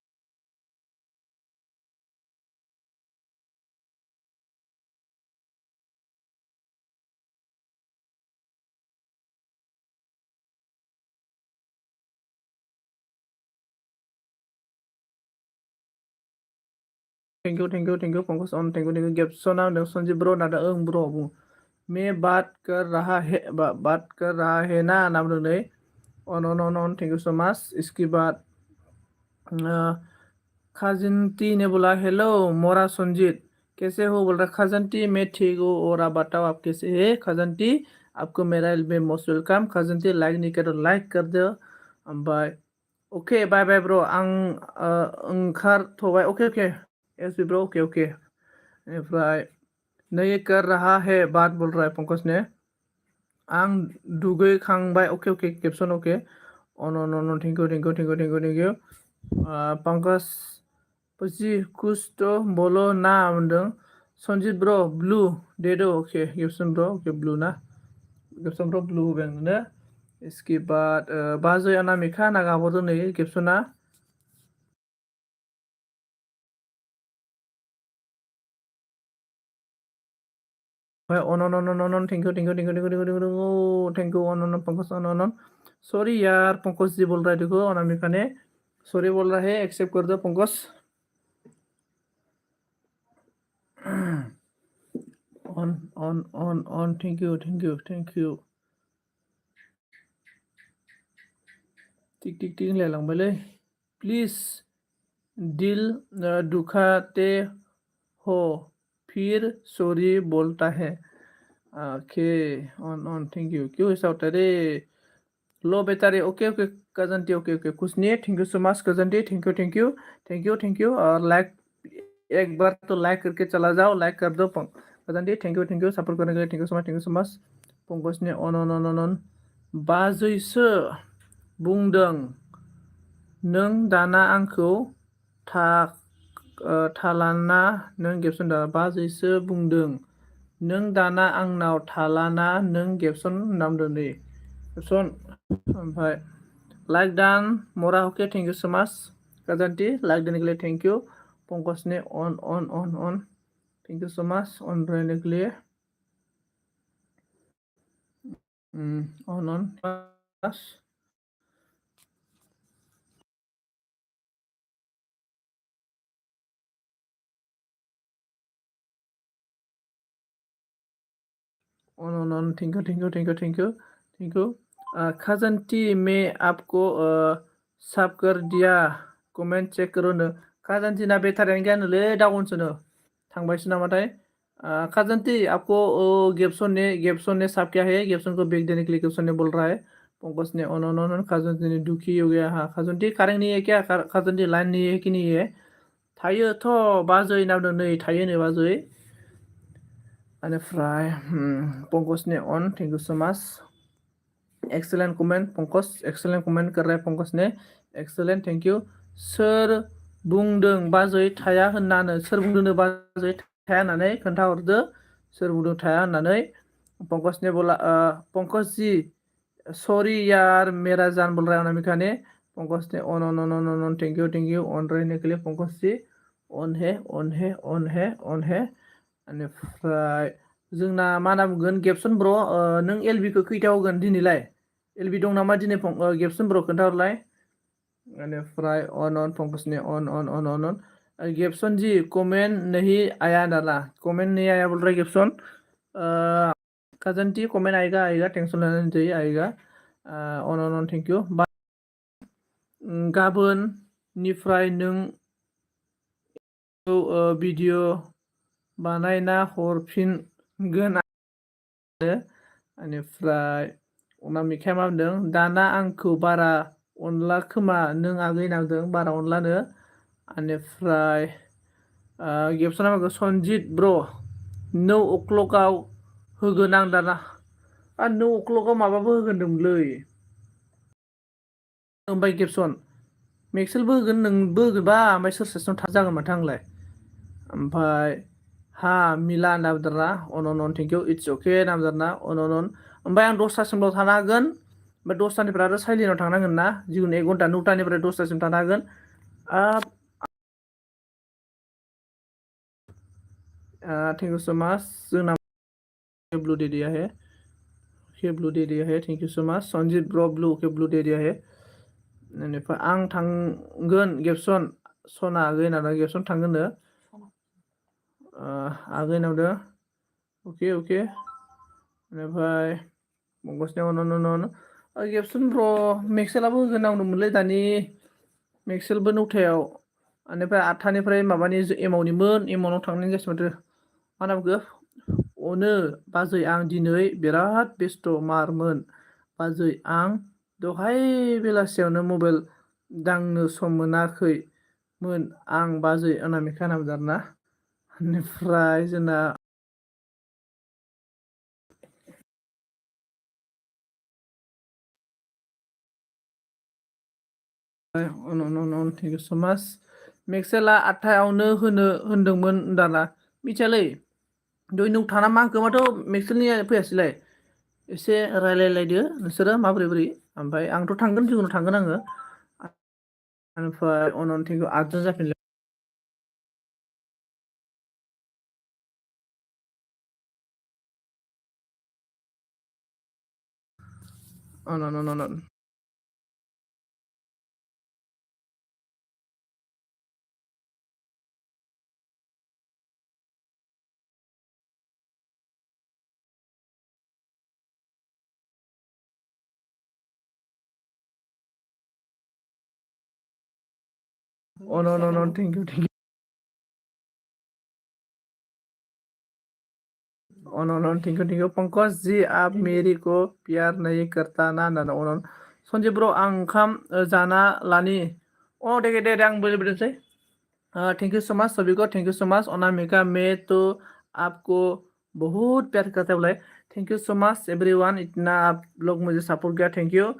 thank you Pankaj on thank you गेप्सना होनदों संजीव ब्रो नादा ओं ब्रो बुं मैं बात कर रहा है बात कर रहा है ना नाम बुंदों नै on thank you so much इसके बाद खाजंती ने बोला हेलो मोरा संजीत कैसे हो बोल रहा खाजंती मैं ठीक हूँ और आप बताओ आप कैसे है खाजंती आपको मेरा एलबी मोस्ट वेलकम खाजंती लाइक नहीं करो लाइक कर दो ओमफ्राय ओके बाय बाय ब्रो आं ओंखारथ'बाय ओके एस बी ब्रो ओके ओमफ्राय नहीं कर रहा है बात बोल रहा है पंकज ने आं दुगैखांबाय ओके कैप्सन okay on thank you Pankaj पची कुछ तो बोलो ना बुंदों संजीत ब्रो ब्लू दे दो ओके गेप्सन ब्रो ओके ब्लू ना गेप्सन ब्रो ब्लू होबाय आंनो इसके बाद बाजै अनामिका ना गाबरदों नै गेप्सना on thank you on Pankaj on sorry यार पंकज जी बोल रहा है देखो अनामिका ने सॉरी बोल रहा है एक्सेप्ट कर दो Pankaj on thank you tick होनलायलांबायलै प्लीज दिल दुखाते हो फिर सॉरी बोलता है ओके on thank you क्यों ऐसा होता है रे लो बेटारे ओके गजंती ओके कुछ thank you so much Gajanti thank you और लाइक एक बार तो लाइक करके चला जाओ लाइक कर दो गजंती थैंक यू सपोर्ट करने के लिए thank you so much Pankaj ने on बाजैसो बुंदों नों दाना आंखौ थालाना नों गेप्सन दा बाजैसो बुंदों नों दाना आंनाव थालाना नों गेप्सन नामदों नै गेप्सन ओमफ्राय लाइक डान मोरा okay thank you so much Gajanti like देने के लिए थैंक यू पंकज ने on thank you so much on रहने के लिए on on thank you Khajanti मैं आपको सब कर दिया कमेंट चेक करो नो खाजंती ना बेटारियानो गैयानोलै डाउनसोनो थांबायसो नामाथाय खाजंती आपको गेप्सन ने सब किया है गेप्सन को बैग देने के लिए गेप्सन ने बोल रहा है पंकज ने on खाजंती ने दुखी हो गया हाँ खाजंती कारेंट नहीं है क्या खाजंती लाइन नहीं है कि नहीं है थायोथ' बाजै नामदों नै थायो नो बाजै बेनिफ्राय पंकज ने on thank you so much excellent comment Pankaj excellent comment कर रहा है पंकज ने एक्सेलेंट थैंक यू सोर बुंदों बाजै थाया होननानै सोर बुंदों बाजै थाया होननानै खोन्थाहरदो सोर बुंदों थाया होननानै पंकज ने बोला पंकज जी सॉरी यार मेरा जान बोल रहा है अनामिका ने पंकज ने on थैंक यू ऑन रहने के लिए पंकज जी on है बेनिफ्राय जोंना मा होनना बुंगोन गेप्सन ब्र नों एलबिखौ खैथायाव होगोन दिनैलाय एलबि दं नामा दिनै गेप्सन ब्र खोन्थाहरलाय बेनिफ्राय on पंकज ने on गेप्सन जी कमेंट नहीं आया डाला कमेंट नहीं आया बोल रहा है गेप्सन खाजंती कमेंट आएगा टेंशन लेना चाहिए आएगा on थैंक यू गाबोननिफ्राय नों भिडिअ बानायना हरफिनगोन बेनिफ्राय अनामिकाया मा बुंदों दाना आंखौ बारा अनला खोमा नों आगै नांदों बारा अनलानो बेनिफ्राय गेप्सना मा संजीत ब्र 9 o'clockआव होगोन आं दाना 9 o'clockआव माबाबो होगोन होनदोंमोनलै ओमफ्राय गेप्सन मेक्सेलबो होगोन नोंबो होगोनबा ओमफ्राय सोर सासेनाव जागोन माथो आंलाय ओमफ्राय हाँ मिला होनना बुंदोंना on थैंक यू इट्स अके होनना बुंदोंना on ओमफ्राय आं 10थासिमल' थानो हागोन ओमफ्राय 10थानिफ्राय आरो साइलेन्टआव थांनांगोन ना जिखुनु 1 घन्टा 9थानिफ्राय 10थासिम थानो हागोन थैंक यू सो मच जोंना ब्लू दे दिया है thank you so much Sanjeet ब्र ब्लू के ब्लू दे दिया है बेनिफ्राय आं थांगोन गेप्सन सना आगै होनना गेप्सन थांगोन नो आगैनावदो अके अके बेनिफ्राय मंगसनियाव अन गेबसन ब्र मेक्सेलाबो होनांगौमोनलै दानि मेक्सेलबो नौथायाव बेनिफ्राय 8थानिफ्राय माबानि एमाउन्टनिमोन एमाउन्टआव थांनाय जायासै माथो मा होनना बुंखो अनो बाजै आं दिनै बिराद बेस्थ' मारमोन बाजै आं दहाय बेलासियावनो मबाइल दांनो सम मोनाखैमोन आं बाजै अनामिका होनना बुंदों आरोना बेनिफ्राय जोंना अन on on on thank you so' माच मेक्सेला 8थायावनो होनो होनदोंमोन दाना मिथियालै दय नों थाना मा होखो माथो मेक्सेलनि फैयासैलाय एसे रायलायलायदो नोंसोरो माबोरै बोरै ओमफ्राय आंथ' थांगोन जिखुनु थांगोन आङो ओमफ्राय अन अन थेंक इउ 8 जोन जाफिनलाय on on on on on on on thank you on thank you Pankaj ji आप मेरी को प्यार नहीं करता ना ना अन सन्जय ब्र आं ओंखाम जाना लानि अ दे आं बोजोबदोंसै थैंक यू सो मच सभी को thank you so much Anamika मैं तो आपको बहुत प्यार करता हूँ बोले thank you so much everyone इतना आप लोग मुझे सपोर्ट किया थैंक यू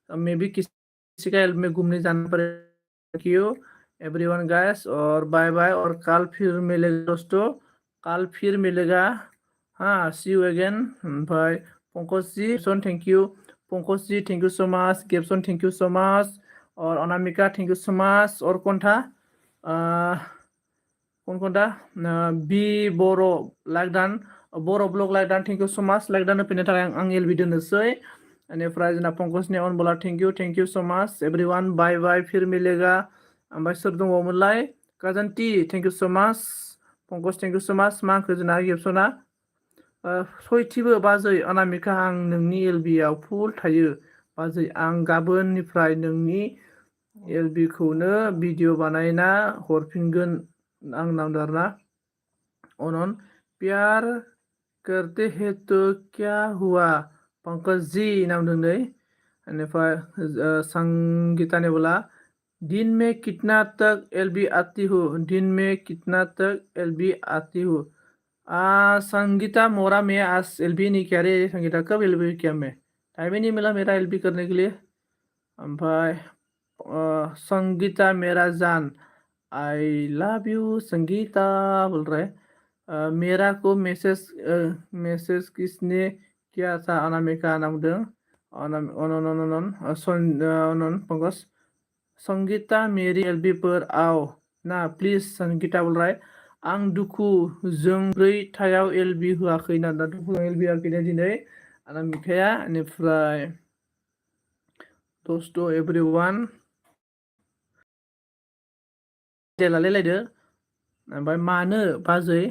मैं भी किसी का हेल्प में घूमने जाना पड़ेगा थैंक यू एवरीवन गाइस और बाय बाय और कल फिर मिलेगा दोस्तों कल फिर मिलेगा हाँ सी यू अगेन ओमफ्राय पंकज जी गेबसन thank you Pankaj ji thank you so much गेबसन थैंक यू सो मच और Anamika thank you so much और कौन था कौन था बी बर' लाइक डान बर' ब्लग like don thank you so much like done होफैनो थाखाय आं एलबि दोननोसै बेनिफ्राय जोंना पंकजनि अन बोला thank you so much everyone bye bye फिर मिलेगा ओमफ्राय सोर दंबावोमोनलाय Gajanti thank you so much Pankaj thank you so much मा होनखो जोंना गेबसना सयथिबो बाजै अनामिका आं नोंनि एलबिआव फुल थायो बाजै आं गाबोननिफ्राय नोंनि एलबिखौनो भिडिअ बानायना हरफिनगोन आं नांदों आरोना अनन प्यार करते हैं तो क्या हुआ पंकज जी नाम नै बेनिफ्राय संगीता ने बोला दिन में कितना तक एलबी आती हूँ दिन में कितना तक एलबी आती हूँ संगीता मोरा मैं आज एलबी नहीं किया रे संगीता कब एलबी किया मैं टाइम ही नहीं मिला मेरा एलबी करने के लिए ओमफ्राय संगीता मेरा जान आई लव यू संगीता बोल रहा है मेरा को मैसेज किसने किया था अनामिका नाम दो अनन पंकज संगीता मेरी एलबी पर आओ ना प्लिज संगीता बोल रहा है आं दुखु जों 4थायाव एलबि होआखै ना दुखु एलबि होआखैना दिनै अनामिकाया बेनिफ्राय दोस्त एभ्रिवान लायलायदो ओमफ्राय मानो बाजै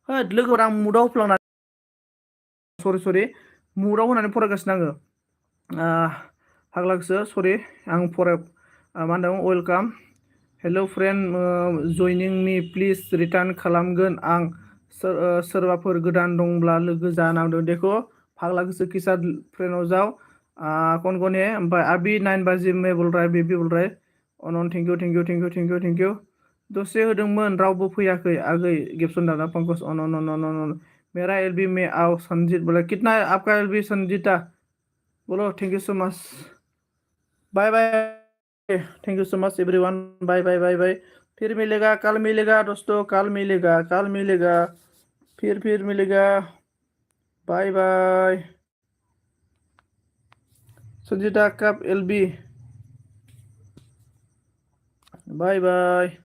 होद लोगोफोर आं मुदाव होफ्लांना सरि मुदाव होनानै फरायगासिनो आङो फाग्लागोसो सरि आं मा होनदों welcome hello' friend joining me please return खालामगोन आं सोरबाफोर गोदान दंब्ला लोगो जानांदों देखो फाग्ला गोसो के साथ फ्रेन्डआव जाओ कौन कौन है ओमफ्राय आबि 9 बाजि में बोल रहा है बेबी बोल रहा है अनन thank you thank you thank you thank you thank you दसे होदोंमोन रावबो फैयाखै आगै गेप्सन दादा पंकज अन मेरा एलबी में आओ संजीत बोला कितना है आपका एलबी संजीता बोलो thank you so much bye bye thank you so much everyone bye bye bye bye फिर मिलेगा कल मिलेगा दोस्तों कल मिलेगा फिर मिलेगा बाय बाय संजीता कप एलबी बाय बाय